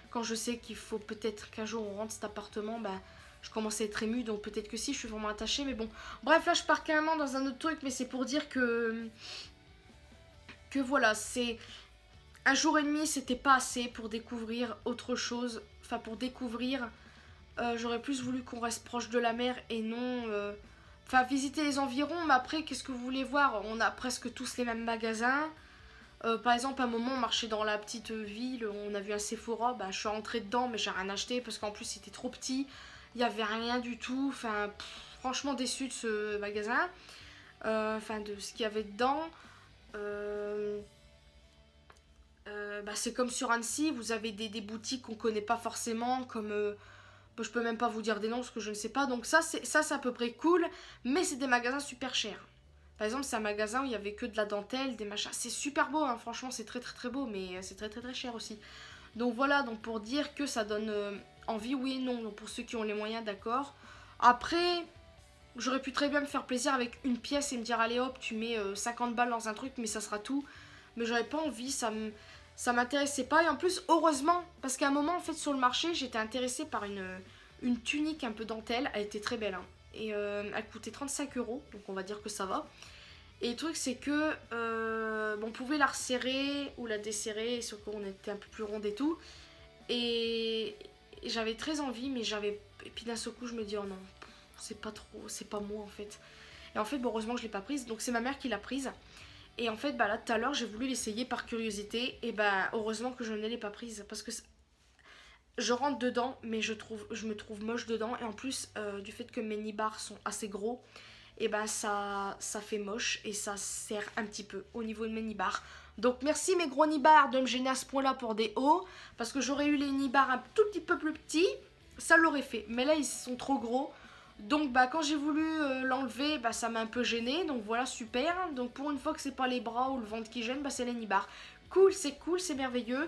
Quand je sais qu'il faut peut-être qu'un jour on rentre cet appartement, bah... Je commence à être émue, donc peut-être que si, je suis vraiment attachée, mais bon. Bref, là, je pars carrément dans un autre truc, mais c'est pour dire que voilà, c'est... Un jour et demi, c'était pas assez pour découvrir autre chose. Enfin, pour découvrir... J'aurais plus voulu qu'on reste proche de la mer et non... Enfin, visiter les environs, mais après, qu'est-ce que vous voulez voir? On a presque tous les mêmes magasins. Par exemple, à un moment, on marchait dans la petite ville, on a vu un Sephora, bah, je suis rentrée dedans, mais j'ai rien acheté, parce qu'en plus, c'était trop petit. Il n'y avait rien du tout, enfin, franchement déçue de ce magasin, enfin de ce qu'il y avait dedans. Bah, c'est comme sur Annecy, vous avez des boutiques qu'on connaît pas forcément, comme, je peux même pas vous dire des noms parce que je ne sais pas, donc ça c'est à peu près cool, mais c'est des magasins super chers. Par exemple, c'est un magasin où il y avait que de la dentelle, des machins, c'est super beau, hein, franchement c'est très très très beau, mais c'est très très très cher aussi. Donc voilà, donc pour dire que ça donne envie, oui et non. Donc pour ceux qui ont les moyens, d'accord. Après, j'aurais pu très bien me faire plaisir avec une pièce et me dire allez hop, tu mets 50 balles dans un truc, mais ça sera tout. Mais j'avais pas envie, ça m'intéressait pas. Et en plus, heureusement, parce qu'à un moment, en fait, sur le marché, j'étais intéressée par une tunique un peu dentelle. Elle était très belle, hein. Et elle coûtait 35 €, donc on va dire que ça va. Et le truc c'est que on pouvait la resserrer ou la desserrer, sauf qu'on était un peu plus ronde et tout. Et j'avais très envie, mais et puis d'un seul coup je me dis oh non, c'est pas trop, c'est pas moi en fait. Et en fait bon, heureusement que je l'ai pas prise, donc c'est ma mère qui l'a prise. Et en fait bah là tout à l'heure j'ai voulu l'essayer par curiosité, et bah heureusement que je ne l'ai pas prise, parce que je rentre dedans, mais je me trouve moche dedans, et en plus du fait que mes nibards sont assez gros, et ben ça fait moche et ça sert un petit peu au niveau de mes nibards. Donc merci mes gros nibards de me gêner à ce point là pour des hauts, parce que j'aurais eu les nibards un tout petit peu plus petits, ça l'aurait fait, mais là ils sont trop gros. Donc bah quand j'ai voulu l'enlever, bah ça m'a un peu gêné, donc voilà, super. Donc pour une fois que c'est pas les bras ou le ventre qui gêne, bah c'est les nibards. Cool, c'est merveilleux.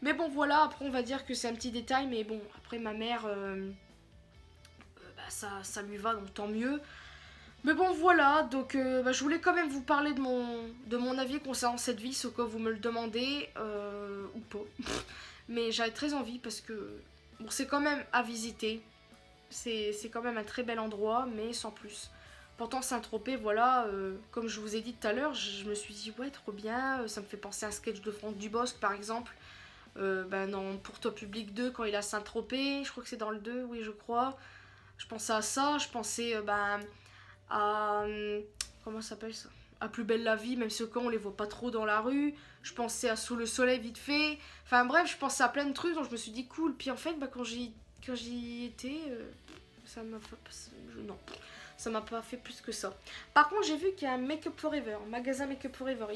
Mais bon voilà, après on va dire que c'est un petit détail, mais bon après ma mère bah, ça lui va, donc tant mieux. Mais bon voilà, donc bah, je voulais quand même vous parler de mon avis concernant cette ville, au cas où vous me le demandez, ou pas. Mais j'avais très envie parce que bon, c'est quand même à visiter, c'est quand même un très bel endroit, mais sans plus. Pourtant Saint-Tropez, voilà, comme je vous ai dit tout à l'heure, je me suis dit ouais trop bien, ça me fait penser à un sketch de Franck Dubosc par exemple. Dans Pour toi public 2 quand il est à Saint-Tropez, je crois que c'est dans le 2, oui je crois. Je pensais à ça, je pensais à... comment ça s'appelle ça, à Plus belle la vie, même si quand on les voit pas trop dans la rue. Je pensais à Sous le soleil vite fait. Enfin bref, je pensais à plein de trucs, donc je me suis dit cool. Puis en fait, quand j'y étais, ça m'a pas... Non, ça m'a pas fait plus que ça. Par contre, j'ai vu qu'il y a un Make Up Forever, un magasin Make Up Forever.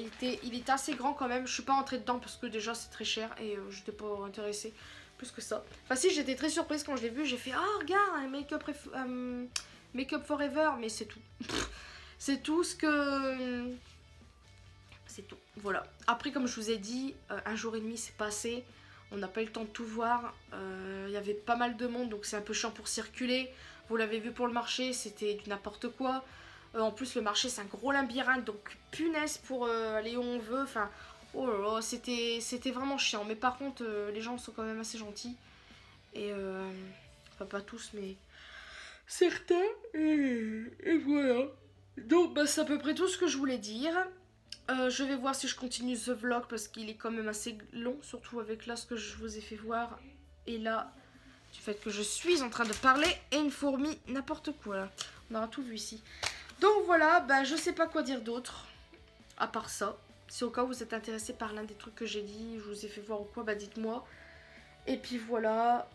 Il était assez grand quand même. Je suis pas entrée dedans parce que déjà c'est très cher et j'étais pas intéressée plus que ça. Enfin si, j'étais très surprise quand je l'ai vu. J'ai fait ah regarde un Make Up Forever, mais c'est tout. C'est tout ce que... C'est tout, voilà. Après, comme je vous ai dit, un jour et demi c'est passé. On n'a pas eu le temps de tout voir. Il y avait pas mal de monde, donc c'est un peu chiant pour circuler. Vous l'avez vu pour le marché, c'était du n'importe quoi. En plus, le marché, c'est un gros labyrinthe, donc punaise pour aller où on veut. Enfin, oh là là, c'était vraiment chiant. Mais par contre, les gens sont quand même assez gentils. Et, enfin, pas tous, mais certains. Et voilà. Donc, c'est à peu près tout ce que je voulais dire. Je vais voir si je continue ce vlog parce qu'il est quand même assez long, surtout avec là ce que je vous ai fait voir. Et là, du fait que je suis en train de parler et une fourmi, n'importe quoi là. On aura tout vu ici. Donc voilà, je sais pas quoi dire d'autre, à part ça. Si au cas où vous êtes intéressé par l'un des trucs que j'ai dit, je vous ai fait voir ou quoi, dites-moi. Et puis voilà.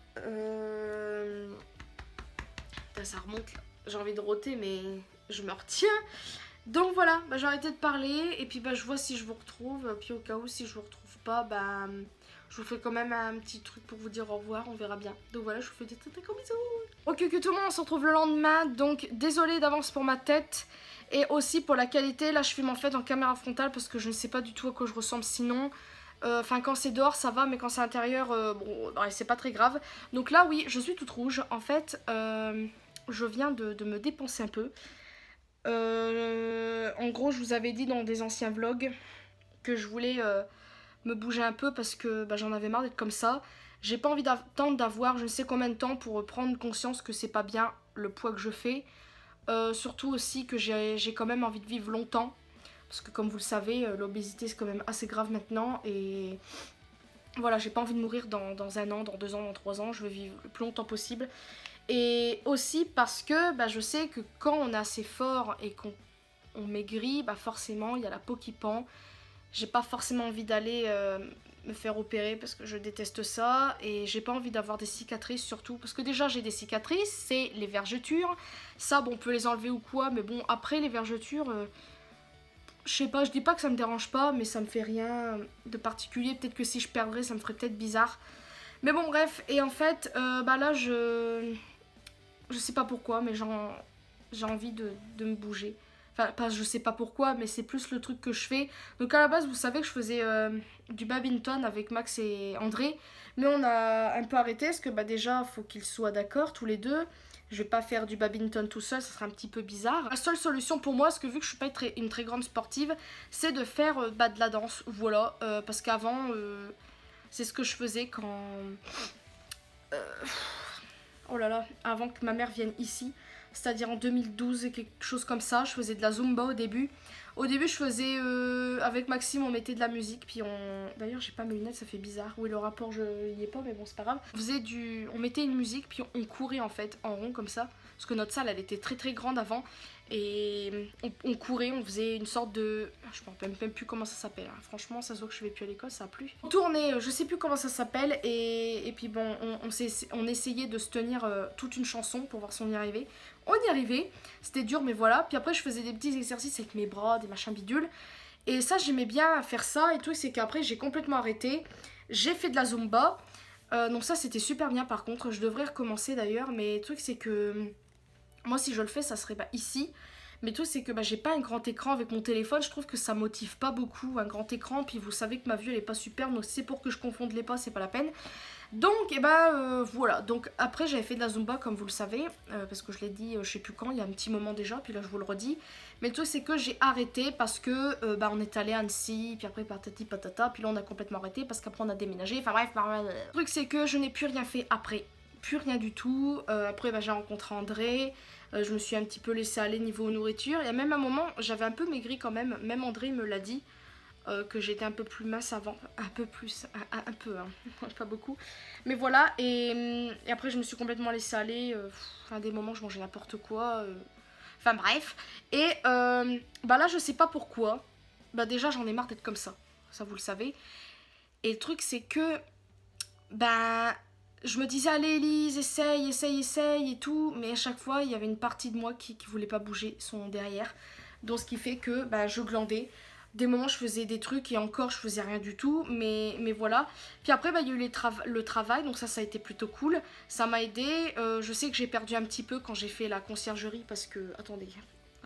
Ça remonte là. J'ai envie de rôter mais je me retiens. Donc voilà, j'ai arrêté de parler et puis je vois si je vous retrouve. Puis au cas où si je vous retrouve pas, je vous fais quand même un petit truc pour vous dire au revoir, on verra bien. Donc voilà, je vous fais des très gros bisous. Ok tout le monde, on se retrouve le lendemain, donc désolée d'avance pour ma tête et aussi pour la qualité. Là je filme en fait en caméra frontale parce que je ne sais pas du tout à quoi je ressemble sinon. Enfin quand c'est dehors ça va, mais quand c'est à l'intérieur, c'est pas très grave. Donc là oui, je suis toute rouge. En fait, je viens de me dépenser un peu. En gros, je vous avais dit dans des anciens vlogs que je voulais me bouger un peu parce que j'en avais marre d'être comme ça. J'ai pas envie d'attendre d'avoir je ne sais combien de temps pour prendre conscience que c'est pas bien le poids que je fais. Surtout aussi que j'ai quand même envie de vivre longtemps. Parce que comme vous le savez, l'obésité c'est quand même assez grave maintenant. Et voilà, j'ai pas envie de mourir dans 1 an, dans 2 ans, dans 3 ans. Je veux vivre le plus longtemps possible. Et aussi parce que je sais que quand on est assez fort et qu'on maigrit, forcément il y a la peau qui pend. J'ai pas forcément envie d'aller me faire opérer parce que je déteste ça. Et j'ai pas envie d'avoir des cicatrices surtout. Parce que déjà j'ai des cicatrices, c'est les vergetures. Ça on peut les enlever ou quoi. Mais bon après les vergetures, je sais pas, je dis pas que ça me dérange pas. Mais ça me fait rien de particulier. Peut-être que si je perdrais ça me ferait peut-être bizarre. Mais bon bref, et en fait là je sais pas pourquoi, mais j'ai envie de me bouger. Enfin, pas je sais pas pourquoi, mais c'est plus le truc que je fais. Donc à la base, vous savez que je faisais du badminton avec Max et André. Mais on a un peu arrêté, parce que déjà, il faut qu'ils soient d'accord tous les deux. Je vais pas faire du badminton tout seul, ça serait un petit peu bizarre. La seule solution pour moi, parce que vu que je suis pas une très grande sportive, c'est de faire de la danse. Voilà, parce qu'avant, c'est ce que je faisais quand... oh là là, avant que ma mère vienne ici, c'est-à-dire en 2012, quelque chose comme ça. Je faisais de la Zumba au début. Au début, je faisais, avec Maxime, on mettait de la musique, puis on... D'ailleurs, j'ai pas mes lunettes, ça fait bizarre. Oui, le rapport, je y ai pas, mais bon, c'est pas grave. On mettait une musique, puis on courait, en fait, en rond, comme ça. Parce que notre salle, elle était très grande avant. Et on courait, on faisait une sorte de... Je me rappelle même plus comment ça s'appelle. Hein. Franchement, ça se voit que je vais plus à l'école, ça a plu. On tournait, je sais plus comment ça s'appelle. Et puis bon, on essayait de se tenir toute une chanson pour voir si on y arrivait. On y arrivait, c'était dur, mais voilà. Puis après, je faisais des petits exercices avec mes bras, des machins bidules. Et ça, j'aimais bien faire ça. Et tout, c'est qu'après, j'ai complètement arrêté. J'ai fait de la Zumba. Donc ça, c'était super bien par contre. Je devrais recommencer d'ailleurs. Mais le truc, c'est que... Moi, si je le fais, ça serait ici. Mais le truc, c'est que j'ai pas un grand écran avec mon téléphone. Je trouve que ça motive pas beaucoup, un grand écran. Puis vous savez que ma vue, elle est pas superbe. Donc c'est pour que je confonde les pas, c'est pas la peine. Donc, voilà. Donc après, j'avais fait de la Zumba, comme vous le savez. Parce que je l'ai dit, je sais plus quand, il y a un petit moment déjà. Puis là, je vous le redis. Mais le truc, c'est que j'ai arrêté parce que on est allé à Annecy. Puis après, patati patata. Puis là, on a complètement arrêté parce qu'après, on a déménagé. Enfin bref, le truc, c'est que je n'ai plus rien fait après. Plus rien du tout. Après j'ai rencontré André. Je me suis un petit peu laissée aller niveau nourriture. Et même à un moment, j'avais un peu maigri quand même. Même André me l'a dit. Que j'étais un peu plus mince avant. Un peu plus. Un peu, hein. Pas beaucoup. Mais voilà. Et après, je me suis complètement laissée aller. Enfin, des moments, je mangeais n'importe quoi. Enfin, bref. Et bah là, je sais pas pourquoi. Bah déjà, j'en ai marre d'être comme ça. Ça, vous le savez. Et le truc, c'est que... Bah... Je me disais, allez Elise, essaye et tout. Mais à chaque fois, il y avait une partie de moi qui voulait pas bouger son derrière. Donc, ce qui fait que bah, je glandais. Des moments, je faisais des trucs et encore, je faisais rien du tout. Mais voilà. Puis après, bah, il y a eu le travail. Donc ça a été plutôt cool. Ça m'a aidé. Je sais que j'ai perdu un petit peu quand j'ai fait la conciergerie. Parce que, attendez,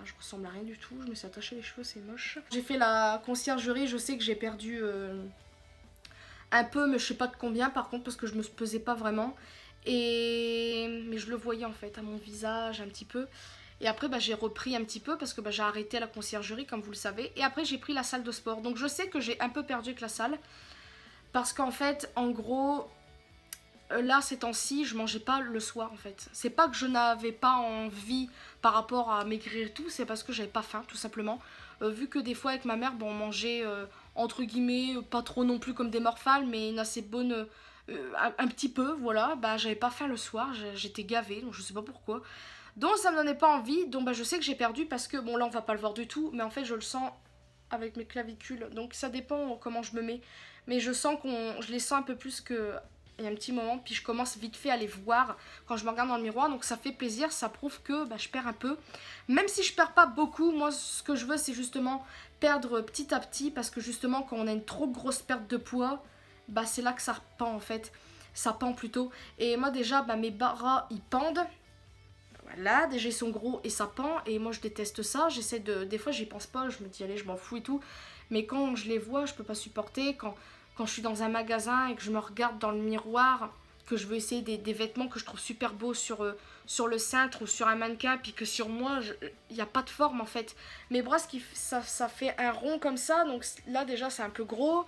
je ressemble à rien du tout. Je me suis attachée les cheveux, c'est moche. J'ai fait la conciergerie. Je sais que j'ai perdu... un peu, mais je sais pas de combien par contre, parce que je me pesais pas vraiment. Mais je le voyais en fait à mon visage un petit peu. Et après bah, j'ai repris un petit peu parce que bah, j'ai arrêté la conciergerie comme vous le savez. Et après j'ai pris la salle de sport. Donc je sais que j'ai un peu perdu avec la salle. Parce qu'en fait, en gros, là ces temps-ci, je mangeais pas le soir en fait. C'est pas que je n'avais pas envie par rapport à maigrir et tout, c'est parce que j'avais pas faim tout simplement. Vu que des fois avec ma mère, bon, on mangeait entre guillemets, pas trop non plus comme des morphales, mais une assez bonne, un petit peu, voilà. Bah j'avais pas faim le soir, j'étais gavée, donc je sais pas pourquoi. Donc ça me donnait pas envie, donc bah je sais que j'ai perdu parce que, bon là on va pas le voir du tout, mais en fait je le sens avec mes clavicules, donc ça dépend comment je me mets. Mais je sens je les sens un peu plus que... Il y a un petit moment, puis je commence vite fait à les voir quand je me regarde dans le miroir, donc ça fait plaisir, ça prouve que bah, je perds un peu. Même si je perds pas beaucoup, moi ce que je veux c'est justement perdre petit à petit, parce que justement quand on a une trop grosse perte de poids, bah c'est là que ça pend en fait, ça pend plutôt. Et moi déjà bah, mes bras ils pendent, voilà, déjà ils sont gros et ça pend, et moi je déteste ça, j'essaie de... Des fois j'y pense pas, je me dis allez je m'en fous et tout, mais quand je les vois je peux pas supporter, quand je suis dans un magasin et que je me regarde dans le miroir, que je veux essayer des vêtements que je trouve super beaux sur le cintre ou sur un mannequin, puis que sur moi, il n'y a pas de forme en fait. Mes bras, ça fait un rond comme ça, donc là déjà c'est un peu gros.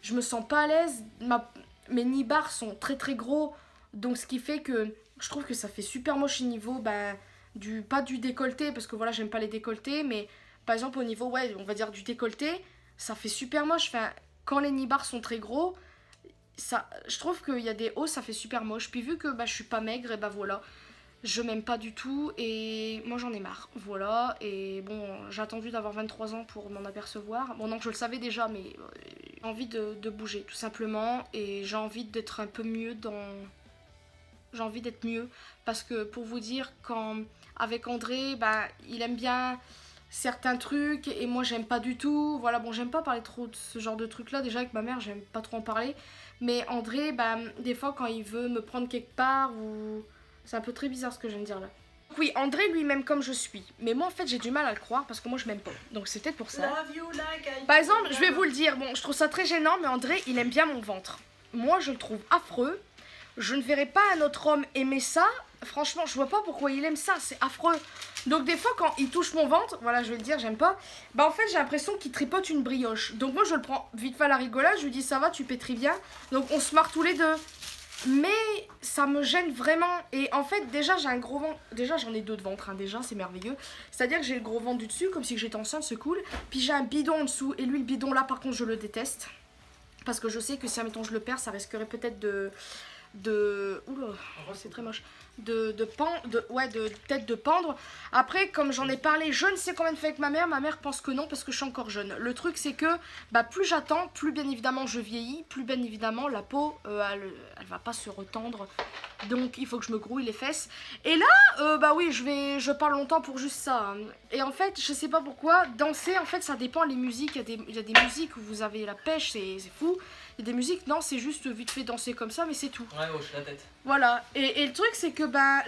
Je me sens pas à l'aise, mes nibards sont très très gros, donc ce qui fait que je trouve que ça fait super moche au niveau, bah, pas du décolleté, parce que voilà, j'aime pas les décolletés, mais par exemple au niveau, ouais, on va dire du décolleté, ça fait super moche, enfin... Quand les nibards sont très gros, je trouve qu'il y a des hauts, ça fait super moche. Puis vu que bah, je suis pas maigre, et bah voilà, je m'aime pas du tout et moi j'en ai marre. Voilà, et bon, j'ai attendu d'avoir 23 ans pour m'en apercevoir. Bon non, je le savais déjà, mais j'ai envie de bouger tout simplement. Et j'ai envie d'être un peu mieux J'ai envie d'être mieux. Parce que pour vous dire, avec André, bah, il aime bien... certains trucs et moi j'aime pas du tout, voilà, bon j'aime pas parler trop de ce genre de trucs là, déjà avec ma mère j'aime pas trop en parler, mais André bah des fois quand il veut me prendre quelque part ou... c'est un peu très bizarre ce que je viens de dire là. Oui, André lui m'aime comme je suis, mais moi en fait j'ai du mal à le croire parce que moi je m'aime pas, donc c'est peut-être pour ça. Par exemple, je vais vous le dire, bon je trouve ça très gênant, mais André il aime bien mon ventre, moi je le trouve affreux, je ne verrais pas un autre homme aimer ça. Franchement, je vois pas pourquoi il aime ça, c'est affreux. Donc des fois quand il touche mon ventre, voilà je vais le dire, j'aime pas, bah en fait j'ai l'impression qu'il tripote une brioche. Donc moi je le prends vite fait à la rigolade, je lui dis ça va, tu pétris bien. Donc on se marre tous les deux. Mais ça me gêne vraiment. Et en fait déjà j'ai un gros ventre, déjà j'en ai deux de ventre, hein, déjà c'est merveilleux. C'est-à-dire que j'ai le gros ventre du dessus, comme si j'étais enceinte, c'est cool. Puis j'ai un bidon en dessous, et lui le bidon là par contre je le déteste. Parce que je sais que si admettons je le perds, ça risquerait peut-être oula, c'est très moche. Peut-être de pendre. Après, comme j'en ai parlé je ne sais combien de fois avec ma mère pense que non parce que je suis encore jeune. Le truc c'est que bah, plus j'attends, plus bien évidemment je vieillis, plus bien évidemment la peau elle va pas se retendre. Donc il faut que je me grouille les fesses. Et là, bah oui, je parle longtemps pour juste ça. Et en fait, je sais pas pourquoi, danser, en fait ça dépend les musiques. Il y a des musiques où vous avez la pêche, c'est fou. Il y a des musiques, non, c'est juste vite fait danser comme ça, mais c'est tout. Ouais, hoche la tête. Voilà, et le truc c'est que bah,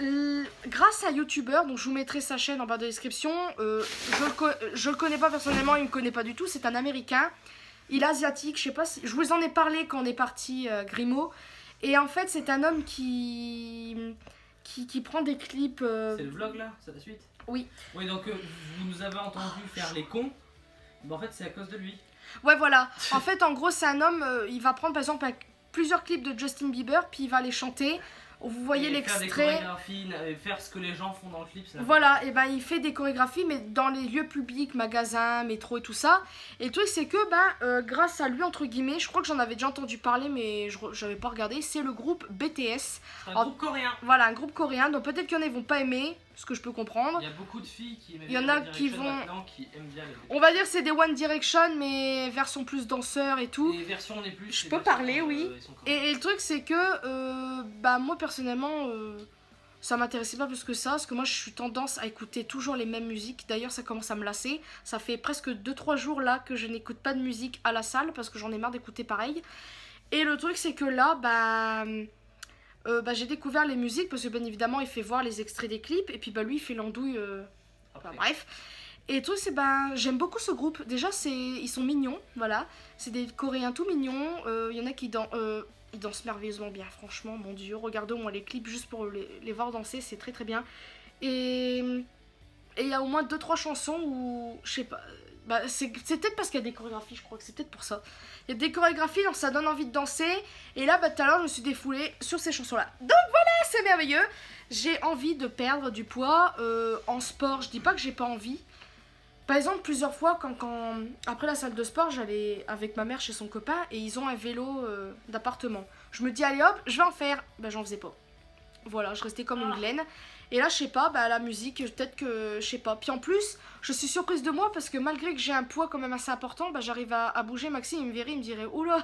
grâce à YouTuber, donc je vous mettrai sa chaîne en bas de description, je le connais pas personnellement, il me connaît pas du tout, c'est un américain, il est asiatique, je sais pas si... Je vous en ai parlé quand on est parti Grimaud, et en fait c'est un homme qui prend des clips... C'est le vlog là, c'est la suite? Oui. Oui, donc vous nous avez entendu faire les cons, mais en fait c'est à cause de lui. Ouais voilà, en fait en gros c'est un homme, il va prendre par exemple plusieurs clips de Justin Bieber, puis il va les chanter. Vous voyez Et faire des l'extrait. chorégraphies, faire ce que les gens font dans le clip. Voilà, et ben il fait des chorégraphies, mais dans les lieux publics, magasins, métro et tout ça. Et le truc, c'est que grâce à lui, entre guillemets, je crois que j'en avais déjà entendu parler, mais je n'avais pas regardé. C'est le groupe BTS. C'est un groupe coréen. Voilà, un groupe coréen. Donc peut-être qu'il y en a qui vont pas aimer, ce que je peux comprendre. Il y a beaucoup de filles qui aiment Il y en bien a One qui Direction vont- maintenant, qui aiment bien les On va dire c'est des One Direction, mais version plus danseur et tout. Les versions on est plus. Je les peux versions, parler, oui. ils sont coréens. Et le truc, c'est que moi personnellement, ça m'intéressait pas plus que ça, parce que moi je suis tendance à écouter toujours les mêmes musiques. D'ailleurs, ça commence à me lasser. Ça fait presque 2-3 jours là que je n'écoute pas de musique à la salle parce que j'en ai marre d'écouter pareil. Et le truc, c'est que là, j'ai découvert les musiques parce que bien évidemment, il fait voir les extraits des clips et puis lui, il fait l'andouille. Après. Bref. Et le truc, c'est j'aime beaucoup ce groupe. Déjà, ils sont mignons, voilà. C'est des Coréens tout mignons. Il y en a qui ils dansent merveilleusement bien, franchement, mon Dieu. Regardez-moi les clips juste pour les voir danser, c'est très très bien. Et il y a au moins 2-3 chansons où, je sais pas, c'est peut-être parce qu'il y a des chorégraphies, je crois que c'est peut-être pour ça. Il y a des chorégraphies, donc ça donne envie de danser. Et là, tout à l'heure, je me suis défoulée sur ces chansons-là. Donc voilà, c'est merveilleux. J'ai envie de perdre du poids en sport. Je dis pas que j'ai pas envie. Par exemple, plusieurs fois, après la salle de sport, j'allais avec ma mère chez son copain et ils ont un vélo d'appartement. Je me dis, allez hop, je vais en faire. J'en faisais pas. Voilà, je restais comme une glaine. Et là, je sais pas, la musique, peut-être que, je sais pas. Puis en plus, je suis surprise de moi parce que malgré que j'ai un poids quand même assez important, j'arrive à bouger. Maxime, il me verrait, il me dirait, oula,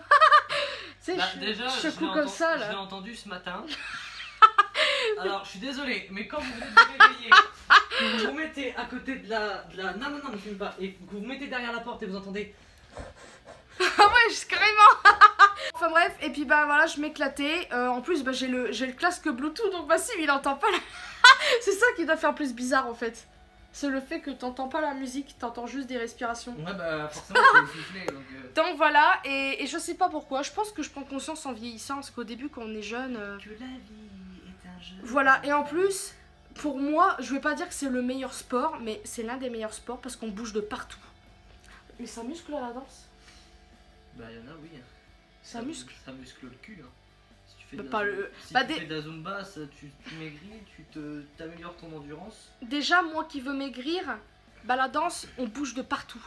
tu sais, Déjà, je secoue comme ça je l'ai là. entendu ce matin. Alors, je suis désolé, mais quand vous venez de vous réveiller, que vous vous mettez à côté de la... Non, ne fume pas. Et que vous vous mettez derrière la porte et vous entendez... Ah ouais, carrément. Enfin bref, et puis voilà, je m'éclatais. En plus, j'ai le casque Bluetooth, donc Maxime, il entend pas la... C'est ça qui doit faire plus bizarre en fait. C'est le fait que t'entends pas la musique, t'entends juste des respirations. Ouais, forcément, c'est soufflé, Donc voilà, et je sais pas pourquoi. Je pense que je prends conscience en vieillissant, parce qu'au début, quand on est jeune... Que la vie est un jeu... Voilà, et en plus, pour moi, je vais pas dire que c'est le meilleur sport, mais c'est l'un des meilleurs sports parce qu'on bouge de partout. Mais ça muscle à la danse. Il y en a, oui. Ça muscle. Ça muscle le cul. Hein. Si tu fais, Mais de, pas la, le- si pas tu des- fais de la zumba, tu maigris, t'améliores ton endurance. Déjà, moi qui veux maigrir, la danse, on bouge de partout.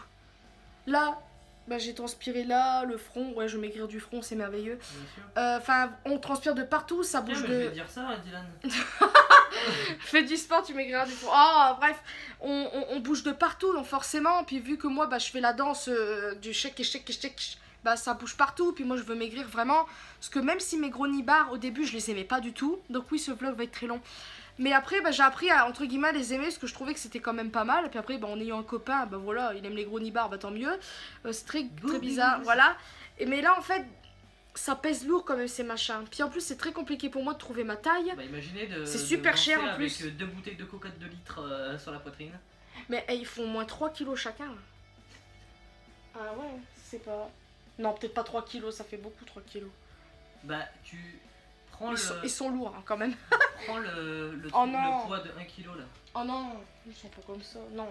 Là, j'ai transpiré là, le front, ouais, je veux maigrir du front, c'est merveilleux. Bien sûr. Enfin, on transpire de partout, ça Tiens, bouge mais de... je vais dire ça, Dylan. Fais du sport, tu maigriras du front. Oh, bref, on bouge de partout, donc forcément, puis vu que moi, je fais la danse du shake, ça bouge partout, puis moi je veux maigrir vraiment, parce que même si mes gros nibards, au début, je les aimais pas du tout, donc oui, ce vlog va être très long. Mais après, j'ai appris à, entre guillemets, les aimer, parce que je trouvais que c'était quand même pas mal. Et puis après, en ayant un copain, voilà, il aime les gros nibards, tant mieux. C'est très bizarre, voilà. Mais là, en fait, ça pèse lourd quand même, ces machins. Puis en plus, c'est très compliqué pour moi de trouver ma taille. Imaginez C'est super cher, en plus. avec 2 bouteilles de coca de 2 litres sur la poitrine. Mais ils font au moins 3 kilos chacun. Là. Ah ouais, c'est pas... Non, peut-être pas 3 kilos, ça fait beaucoup 3 kilos. Tu prends Ils sont lourds hein, quand même. prends le Oh non. le poids de 1 kg là. Oh non, ils sont pas comme ça, non.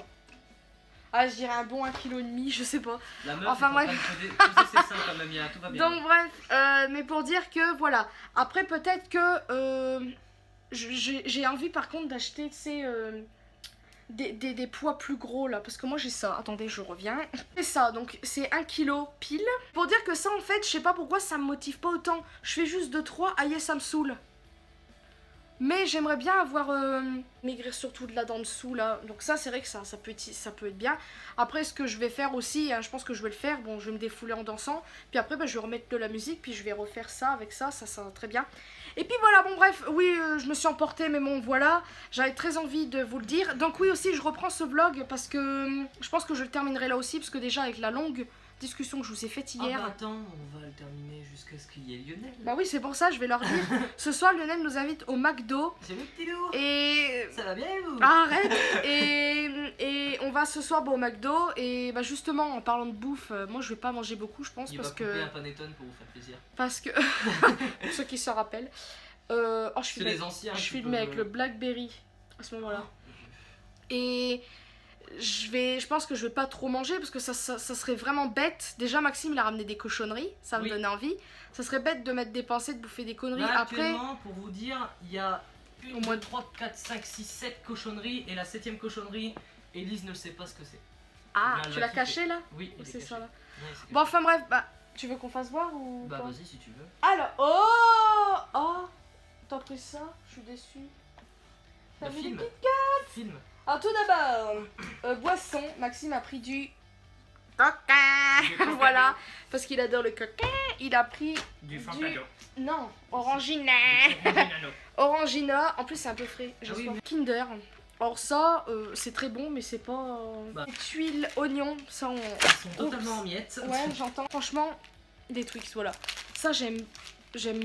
Ah, je dirais un bon 1,5 kg, je sais pas. La meuf Enfin, est en train de poser ses seins quand même, tout va bien. Donc bref, mais pour dire que voilà. Après peut-être que j'ai envie par contre d'acheter, tu sais, des poids plus gros là. Parce que moi j'ai ça. Attendez, je reviens. C'est ça, donc c'est 1 kg pile. Pour dire que ça en fait, je sais pas pourquoi ça me motive pas autant. Je fais juste 2-3, aïe ça me saoule. Mais j'aimerais bien avoir maigrir surtout de là d'en dessous là. Donc ça c'est vrai que ça peut être bien. Après ce que je vais faire aussi, hein, je pense que je vais le faire. Bon, je vais me défouler en dansant. Puis après je vais remettre de la musique. Puis je vais refaire ça avec ça va très bien. Et puis voilà, bon bref, oui je me suis emportée. Mais bon voilà, j'avais très envie de vous le dire. Donc oui aussi je reprends ce vlog parce que je pense que je le terminerai là aussi. Parce que déjà avec la longue discussion que je vous ai faite hier. Attends, on va le terminer jusqu'à ce qu'il y ait Lionel. Bah oui, c'est pour ça, je vais leur dire. Ce soir, Lionel nous invite au McDo. C'est le petit loup. Et... Ça va bien vous? Arrête. Et on va ce soir au McDo. Et justement, en parlant de bouffe, moi je vais pas manger beaucoup, je pense. Il parce va couper que... un panettone pour vous faire plaisir. Parce que... pour ceux qui se rappellent. Je C'est les anciens. filmais avec le Blackberry à ce moment-là. Et... je pense que je vais pas trop manger parce que ça serait vraiment bête. Déjà, Maxime, il a ramené des cochonneries, ça me Oui. donnait envie. Ça serait bête de mettre des pensées, de bouffer des conneries. Là, Après, actuellement, pour vous dire, il y a Au 1, moins 2, 3, 4, 5, 6, 7 cochonneries. Et la 7ème cochonnerie, Elise ne sait pas ce que c'est. ah, elle tu l'a l'as kiffé. caché là? Oui, il est C'est caché. ça là. Ouais, c'est caché. Bon, enfin bref, bah, tu veux qu'on fasse voir ou Bah pas? vas-y si tu veux. Alors, oh, t'as pris ça? Je suis déçue. T'as Le vu film. les Kit Film. Alors tout d'abord, boisson, Maxime a pris du coca, coca. voilà, parce qu'il adore le coca. Il a pris Du non, Orangina. Orangina, en plus c'est un peu frais. Ah oui, mais- Kinder. Alors ça, c'est très bon, mais c'est pas... Bah. Tuiles, oignons, ça on... Ils sont totalement en miettes. Ouais, j'entends. Franchement, des Twix, voilà. Ça, j'aime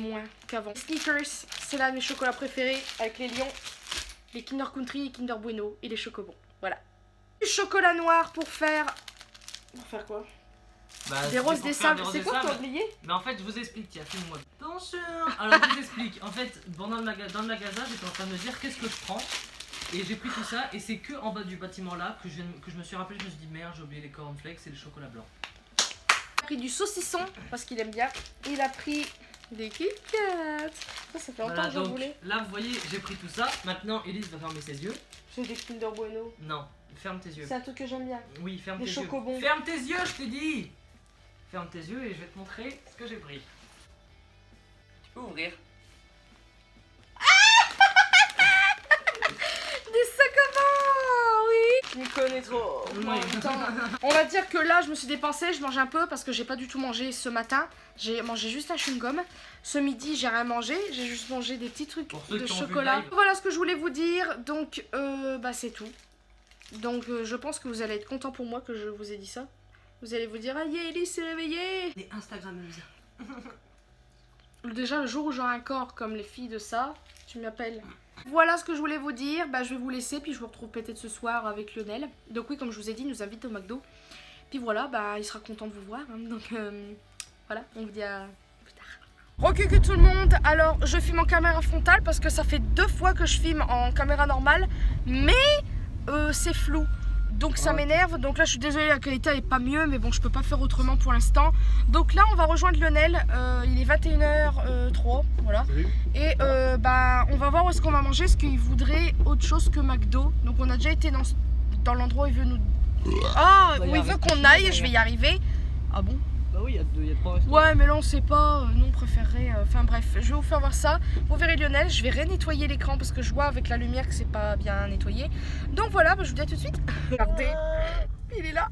moins qu'avant. Snickers, c'est l'un de mes chocolats préférés avec les lions, les Kinder Country, les Kinder Bueno et les chocobons. Voilà. Du chocolat noir pour faire... Pour faire quoi? Bah, Des c'était roses pour des faire sables. C'est quoi que t'as oublié? Mais en fait, je vous explique, tiens, filme-moi. Bonjour. Alors, je vous explique. En fait, pendant dans le magasin, j'étais en train de me dire qu'est-ce que je prends. Et j'ai pris tout ça, et c'est que en bas du bâtiment là que je me suis rappelé. Je me suis dit merde, j'ai oublié les cornflakes et les chocolats blancs. Il a pris du saucisson parce qu'il aime bien. Il a pris des Kit Kat. Ça fait longtemps Voilà, que j'en donc voulais. là, vous voyez, j'ai pris tout ça. Maintenant, Elise va fermer ses yeux. J'ai des Kinder Bueno. Non, ferme tes yeux. C'est un truc que j'aime bien. Oui, ferme Les tes chocobons. yeux. Ferme tes yeux, je t'ai dit. Ferme tes yeux et je vais te montrer ce que j'ai pris. Tu peux ouvrir. Des chocobons, oui. Je m'y connais trop. Oui. Non, putain. On va dire que là, je me suis dépensée, je mange un peu parce que j'ai pas du tout mangé ce matin. J'ai mangé juste un chewing-gum. Ce midi, j'ai rien mangé. J'ai juste mangé des petits trucs Pour ceux de qui ont vu le chocolat. live. Voilà ce que je voulais vous dire. Donc, bah, c'est tout. Donc, je pense que vous allez être content pour moi que je vous ai dit ça. Vous allez vous dire, ah, yeah, Elise s'est réveillée. Les Instagrammeuses. Déjà, le jour où j'aurai un corps comme les filles de ça, tu m'appelles. Voilà ce que je voulais vous dire. Bah, je vais vous laisser, puis je vous retrouve peut-être ce soir avec Lionel. Donc oui, comme je vous ai dit, il nous invite au McDo. Puis voilà, bah, il sera content de vous voir. Hein. Donc voilà, on vous dit à plus tard. Recule tout le monde. Alors, je filme en caméra frontale parce que ça fait 2 fois que je filme en caméra normale. Mais c'est flou. Donc ça m'énerve, donc là je suis désolée, la qualité elle est pas mieux, mais bon je peux pas faire autrement pour l'instant. Donc là on va rejoindre Lionel, il est 21h03, voilà. Et bah on va voir où est-ce qu'on va manger, parce qu'il voudrait autre chose que McDo. Donc on a déjà été dans l'endroit où il veut nous... Ah, où il veut qu'on aille, je vais y arriver. Ah bon? Bah oui, il y a 3 restaurants. Ouais mais là on sait pas, nous on préférerait, enfin bref, je vais vous faire voir ça. Vous verrez Lionel, je vais renettoyer l'écran parce que je vois avec la lumière que c'est pas bien nettoyé. Donc voilà, bah, je vous dis à tout de suite. Regardez, il est là.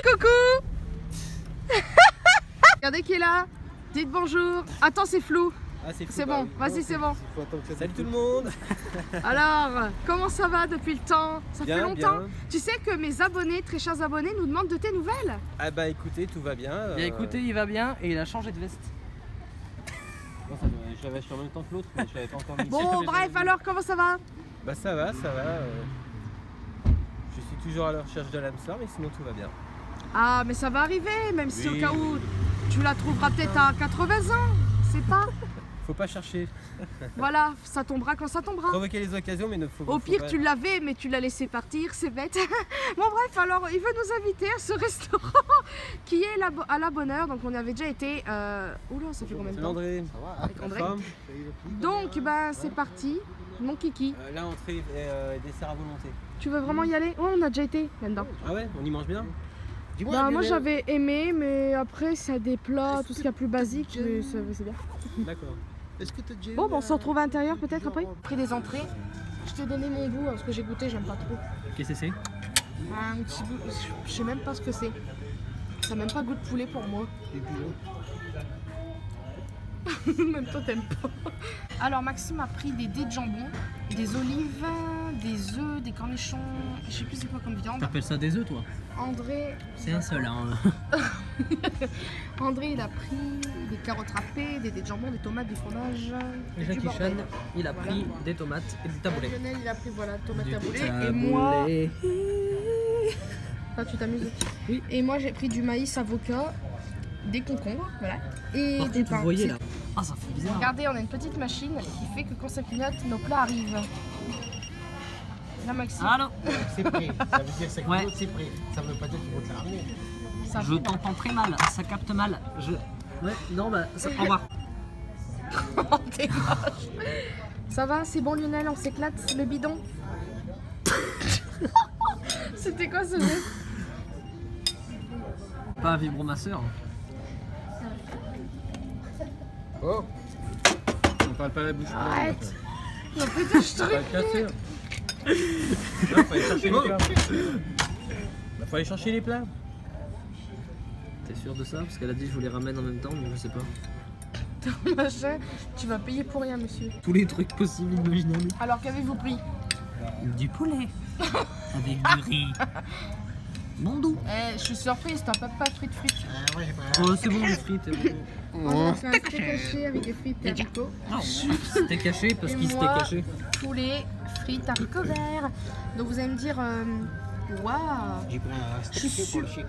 Coucou. Regardez qui est là. Dites bonjour. Attends, c'est flou. Ah, c'est C'est bon, vas-y, c'est bon. Salut tout le monde. Alors, comment ça va depuis le temps? Ça fait Bien, longtemps. bien. Tu sais que mes abonnés, très chers abonnés, nous demandent de tes nouvelles. Ah bah écoutez, tout va bien. Bien écoutez, il va bien et il a changé de veste. Non, je l'avais acheté en même temps que l'autre, mais je l'avais pas encore mis. Bon, bref, alors, comment ça va? Bah ça va, ça va. Je suis toujours à la recherche de l'âme sœur, mais sinon tout va bien. Ah, mais ça va arriver, même si Oui, au cas où oui. tu la trouveras peut-être à 80 ans. C'est pas. Faut pas chercher. Voilà, ça tombera quand ça tombera. Provoquer les occasions, mais ne faut Au faut pire, pas- tu l'avais, mais tu l'as laissé partir, c'est bête. Bon, bref, alors, il veut nous inviter à ce restaurant qui est à la bonne heure. Donc, on y avait déjà été. Oula, ça fait combien de C'est temps? André. Avec André. Femme. Donc, ben, c'est parti. Mon kiki. Là, entrée et dessert à volonté. Tu veux vraiment y aller? Oh, on a déjà été là-dedans. Ah ouais, on y mange bien. Bah, moi, j'avais aimé, mais après, c'est des plats, tout ce qu'il y a plus basique, mais c'est bien. D'accord. Bon, bah, on se retrouve à l'intérieur peut-être après. Après des entrées, je t'ai donné mon goût, parce que j'ai goûté, j'aime pas trop. Qu'est-ce que c'est? Un petit goût, je sais même pas ce que c'est. Ça n'a même pas goût de poulet pour moi. Même toi t'aimes pas. Alors Maxime a pris des dés de jambon, des olives, des œufs, des cornichons, je sais plus c'est quoi comme viande. T'appelles ça des œufs toi? André, C'est un seul hein. André il a pris des carottes râpées, des dés de jambon, des tomates, du fromage. Et du Jackie bordel. Chan, il a pris des tomates et du taboulé. Lionel il a pris voilà tomates Du taboulé et taboulé. moi. Ah, tu t'amuses? Oui. Et moi j'ai pris du maïs avocat, des concombres, voilà. Et Par du contre, pain. vous voyez C'est là. Ah, ça fait bizarre. Regardez, on a une petite machine qui fait que quand ça clignote, nos plats arrivent. La Maxi. Allô? C'est prêt. Ça veut dire 5 Ouais. minutes, c'est prêt. Ça veut pas dire qu'ils vont te la ramener. Ça Je t'entends très mal, ça capte mal. Ouais, non, bah, au revoir. Oh, t'es moche. Ça va, c'est bon Lionel, on s'éclate, le bidon. C'était quoi ce geste? Pas un vibromasseur. Oh. On parle pas la bouche. Arrête. Non, putain, je On va le casser. Non, faut aller chercher les plats. Bah, faut aller chercher les plats. T'es sûr de ça? Parce qu'elle a dit que je vous les ramène en même temps, mais je sais pas. Machin, tu vas payer pour rien, monsieur. Tous les trucs possibles, imaginables. Alors qu'avez-vous pris? Du poulet. Avec du riz. Mon doux. Je suis surprise, t'as pas de frites. Moi, j'ai pas. Oh, c'est bon, les frites. Moi, on a fait un steak haché avec des frites et haricots. C'était caché parce Et qu'il s'était moi, caché. Poulet, frites, haricots verts. Donc vous allez me dire, waouh, J'ai pris un Je suis steak pour le chien.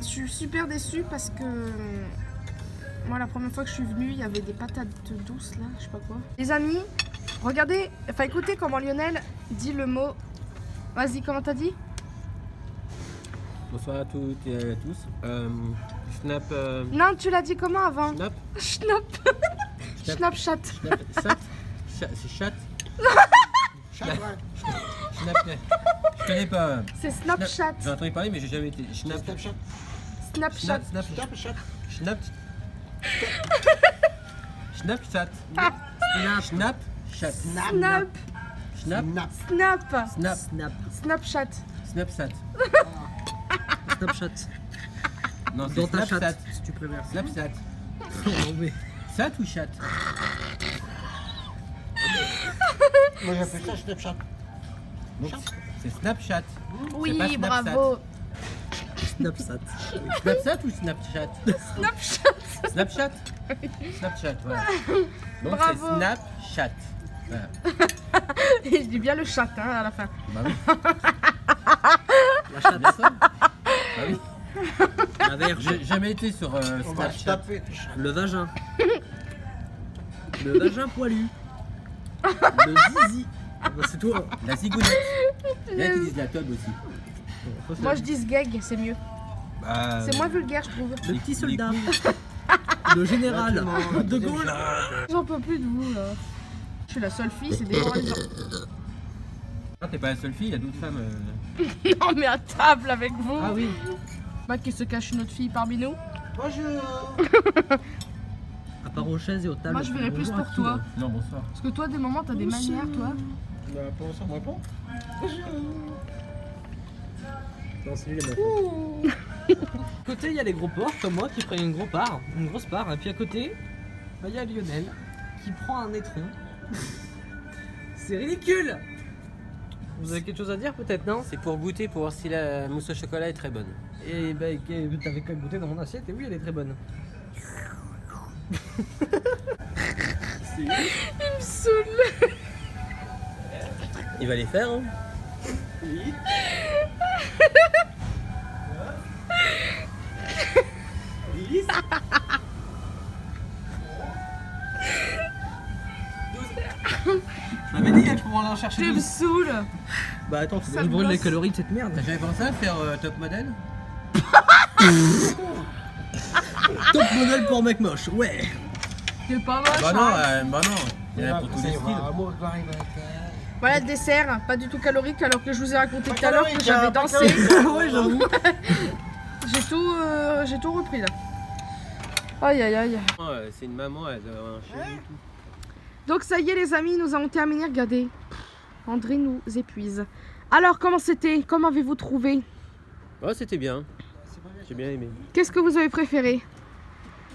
je suis super déçue parce que moi la première fois que je suis venue, il y avait des patates douces là, je sais pas quoi. Les amis, regardez, enfin écoutez comment Lionel dit le mot. Vas-y, comment t'as dit? Bonsoir à toutes et à tous. Snap. Non, tu l'as dit comment avant? Snap. Snap. Snapchat. Snap. Sat. C'est chat. Chat, ouais. Snap. Je connais pas. C'est Snapchat. J'ai entendu parler, mais j'ai jamais été. Snap. Snapchat. Snapchat. Snap. Snapchat. Snap. Snapchat. Snap. Chat. Snap. Snap. Snap. Snap. Snap. Snap. Snapchat. Snapchat. Snapchat. Non, c'est Dans ta Snapchat. chatte, si tu préfères. Snapchat. Non, mais... Sat ou chat? Moi, j'appelle ça Snapchat. Donc, c'est Snapchat. Oui, pas Snapchat. bravo. Snapchat. Snapchat ou Snapchat? Snapchat. Snapchat? Snapchat, voilà. Donc Bravo. c'est Snapchat. Voilà. Il dit bien le chat hein, à la fin. Bah oui. La chatte. Bah oui. La verge. J'ai jamais été sur On va se Snapchat. taper. tes chats. Le vagin. Le vagin poilu. Le zizi. Ah bah, c'est toi. La zigounette. Il y en a qui disent la tub aussi. Moi je dis sgeg, c'est mieux. Bah, C'est moins vulgaire, je trouve. Le petit les soldat. couilles. Le général. Maintenant, De Gaulle. J'en peux plus de vous là. Je suis la seule fille, c'est démoralisant. Ah, t'es pas la seule fille, il y a d'autres femmes. Non mais à table avec vous. Ah oui. Bah qu'il se cache une autre fille parmi nous. Bonjour. À part aux chaises et aux tables. Moi je verrais plus Bonjour à pour qui, toi. là Non, bonsoir. Parce que toi des moments t'as des manières toi. Bah, pour l'instant, moi pas. Non, c'est lui les meufs. À côté, il y a les gros porcs comme moi qui prennent une grosse part. Et puis à côté, bah, il y a Lionel qui prend un étron. C'est ridicule. Vous avez quelque chose à dire peut-être, non? C'est pour goûter, pour voir si la mousse au chocolat est très bonne. Et bah, t'avais qu'à goûter dans mon assiette et oui, elle est très bonne. Il me saoule. Il va les faire, hein? Je m'avais dit que je pouvais aller en chercher Tu me 12. saoules. Bah attends, faut Ça bien me brûler les gosse. calories de cette merde. T'as jamais pensé à faire top modèle? Top modèle pour mec moche, ouais. T'es pas moche. Bah non, hein. bah non. Il y en a pour tous les styles. Voilà le dessert, pas du tout calorique alors que je vous ai raconté tout à l'heure que calorique, j'avais pas dansé. Ouais, j'avoue. J'ai tout repris là. Aïe aïe aïe. C'est une maman, elle a un chéri et tout. Donc ça y est les amis, nous avons terminé, regardez. André nous épuise. Alors comment c'était? Comment avez-vous trouvé? Oh, c'était bien. J'ai bien aimé. Qu'est-ce que vous avez préféré?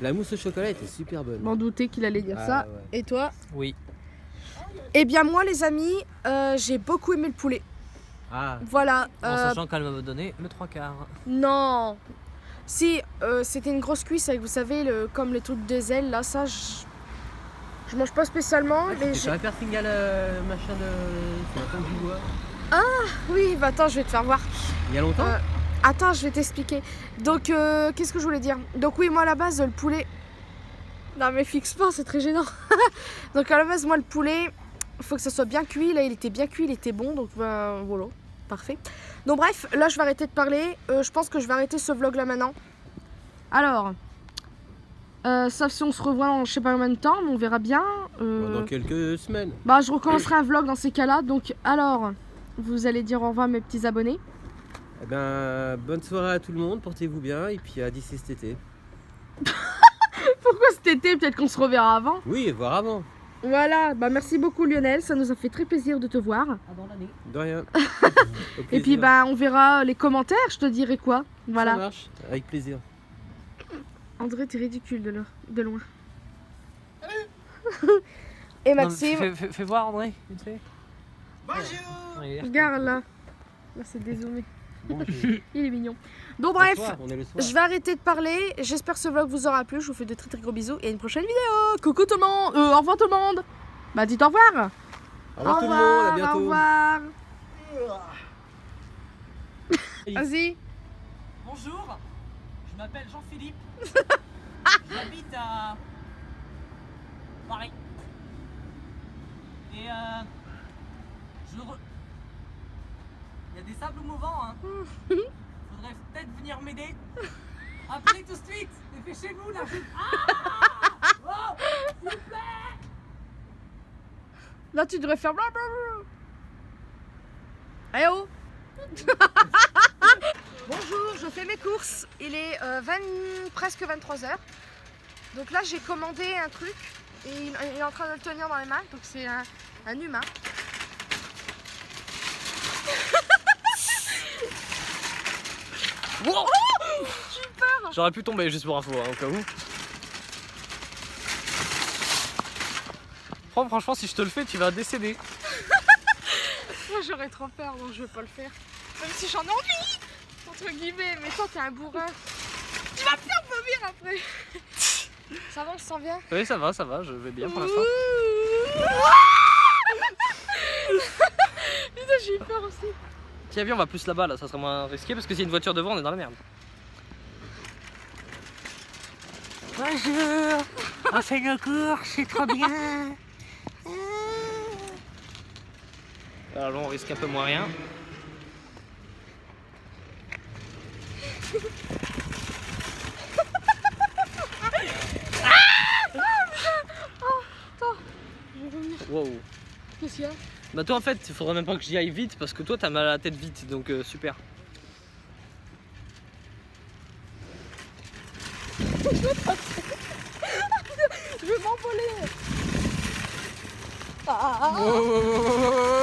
La mousse au chocolat était super bonne. M'en doutais qu'il allait dire Ah, ça. ouais. Et toi? Oui. Eh bien moi les amis, j'ai beaucoup aimé le poulet. Ah, Voilà. En sachant qu'elle m'avait donné le 3/4. Non. Si, c'était une grosse cuisse avec, vous savez, comme les trucs des ailes, là, ça, je mange pas spécialement. mais c'est j'ai- sur la Pertingale machin de. C'est un temps du bois. Oui, bah attends, je vais te faire voir. Il y a longtemps? Attends, je vais t'expliquer. Donc, qu'est-ce que je voulais dire? Donc oui, moi à la base, le poulet... Non mais fixe pas, c'est très gênant. Donc à la base, moi le poulet, faut que ça soit bien cuit. Là, il était bien cuit, il était bon. Donc, ben, voilà. Parfait. Donc, bref, là, je vais arrêter de parler. Je pense que je vais arrêter ce vlog là maintenant. Alors, sauf si on se revoit dans je sais pas combien de temps, mais on verra bien. Dans quelques semaines. Bah, je recommencerai un vlog dans ces cas-là. Donc, alors, vous allez dire au revoir mes petits abonnés. Eh ben, bonne soirée à tout le monde, portez-vous bien et puis à d'ici cet été. Pourquoi cet été? Peut-être qu'on se reverra avant. Oui, voire avant. Voilà, bah merci beaucoup Lionel, ça nous a fait très plaisir de te voir. Avant l'année. De rien. Au Et puis plaisir. bah on verra les commentaires, je te dirai quoi. Ça Voilà. marche, avec plaisir. André, t'es ridicule de loin. Et Maxime, Fais voir André, vite fait. Bonjour. regarde là. Là c'est dézoomé. Bonjour. Il est mignon. Donc bref, Bonsoir, on est le soir. je vais arrêter de parler. J'espère que ce vlog vous aura plu. Je vous fais de très très gros bisous et à une prochaine vidéo. Coucou tout le monde. Au revoir tout le monde. Bah dites au revoir. Au revoir tout le monde, à Au bientôt. revoir. Vas-y. Bonjour, je m'appelle Jean-Philippe. J'habite à Paris. Et il y a des sables mouvants, hein. Faudrait peut-être venir m'aider. Appelez tout de suite. Dépêchez-vous là. Là tu devrais faire blablabla. Allez oh. Bonjour, je fais mes courses. Il est presque 23h. Donc là j'ai commandé un truc et il est en train de le tenir dans les mains. Donc c'est un humain. Wow. J'ai eu peur. J'aurais pu tomber juste pour info, hein, au cas où. Franchement, si je te le fais, tu vas décéder. Moi j'aurais trop peur donc je vais pas le faire. Même si j'en ai envie. Entre guillemets, mais toi t'es un bourrin. Tu vas me faire vomir après. Ça va, on se sent bien? Oui, ça va, je vais bien pour l'instant. Putain, j'ai eu peur aussi. Tiens, viens, on va plus là-bas, là, ça sera moins risqué parce que s'il y a une voiture devant, on est dans la merde. Bonjour. On fait nos courses, c'est trop bien. Alors là, on risque un peu moins rien. Wow. Qu'est-ce qu'il y a? Bah toi en fait, il faudrait même pas que j'y aille vite parce que toi t'as mal à la tête vite, donc super. Je vais m'envoler. Oh, oh, oh, oh, oh.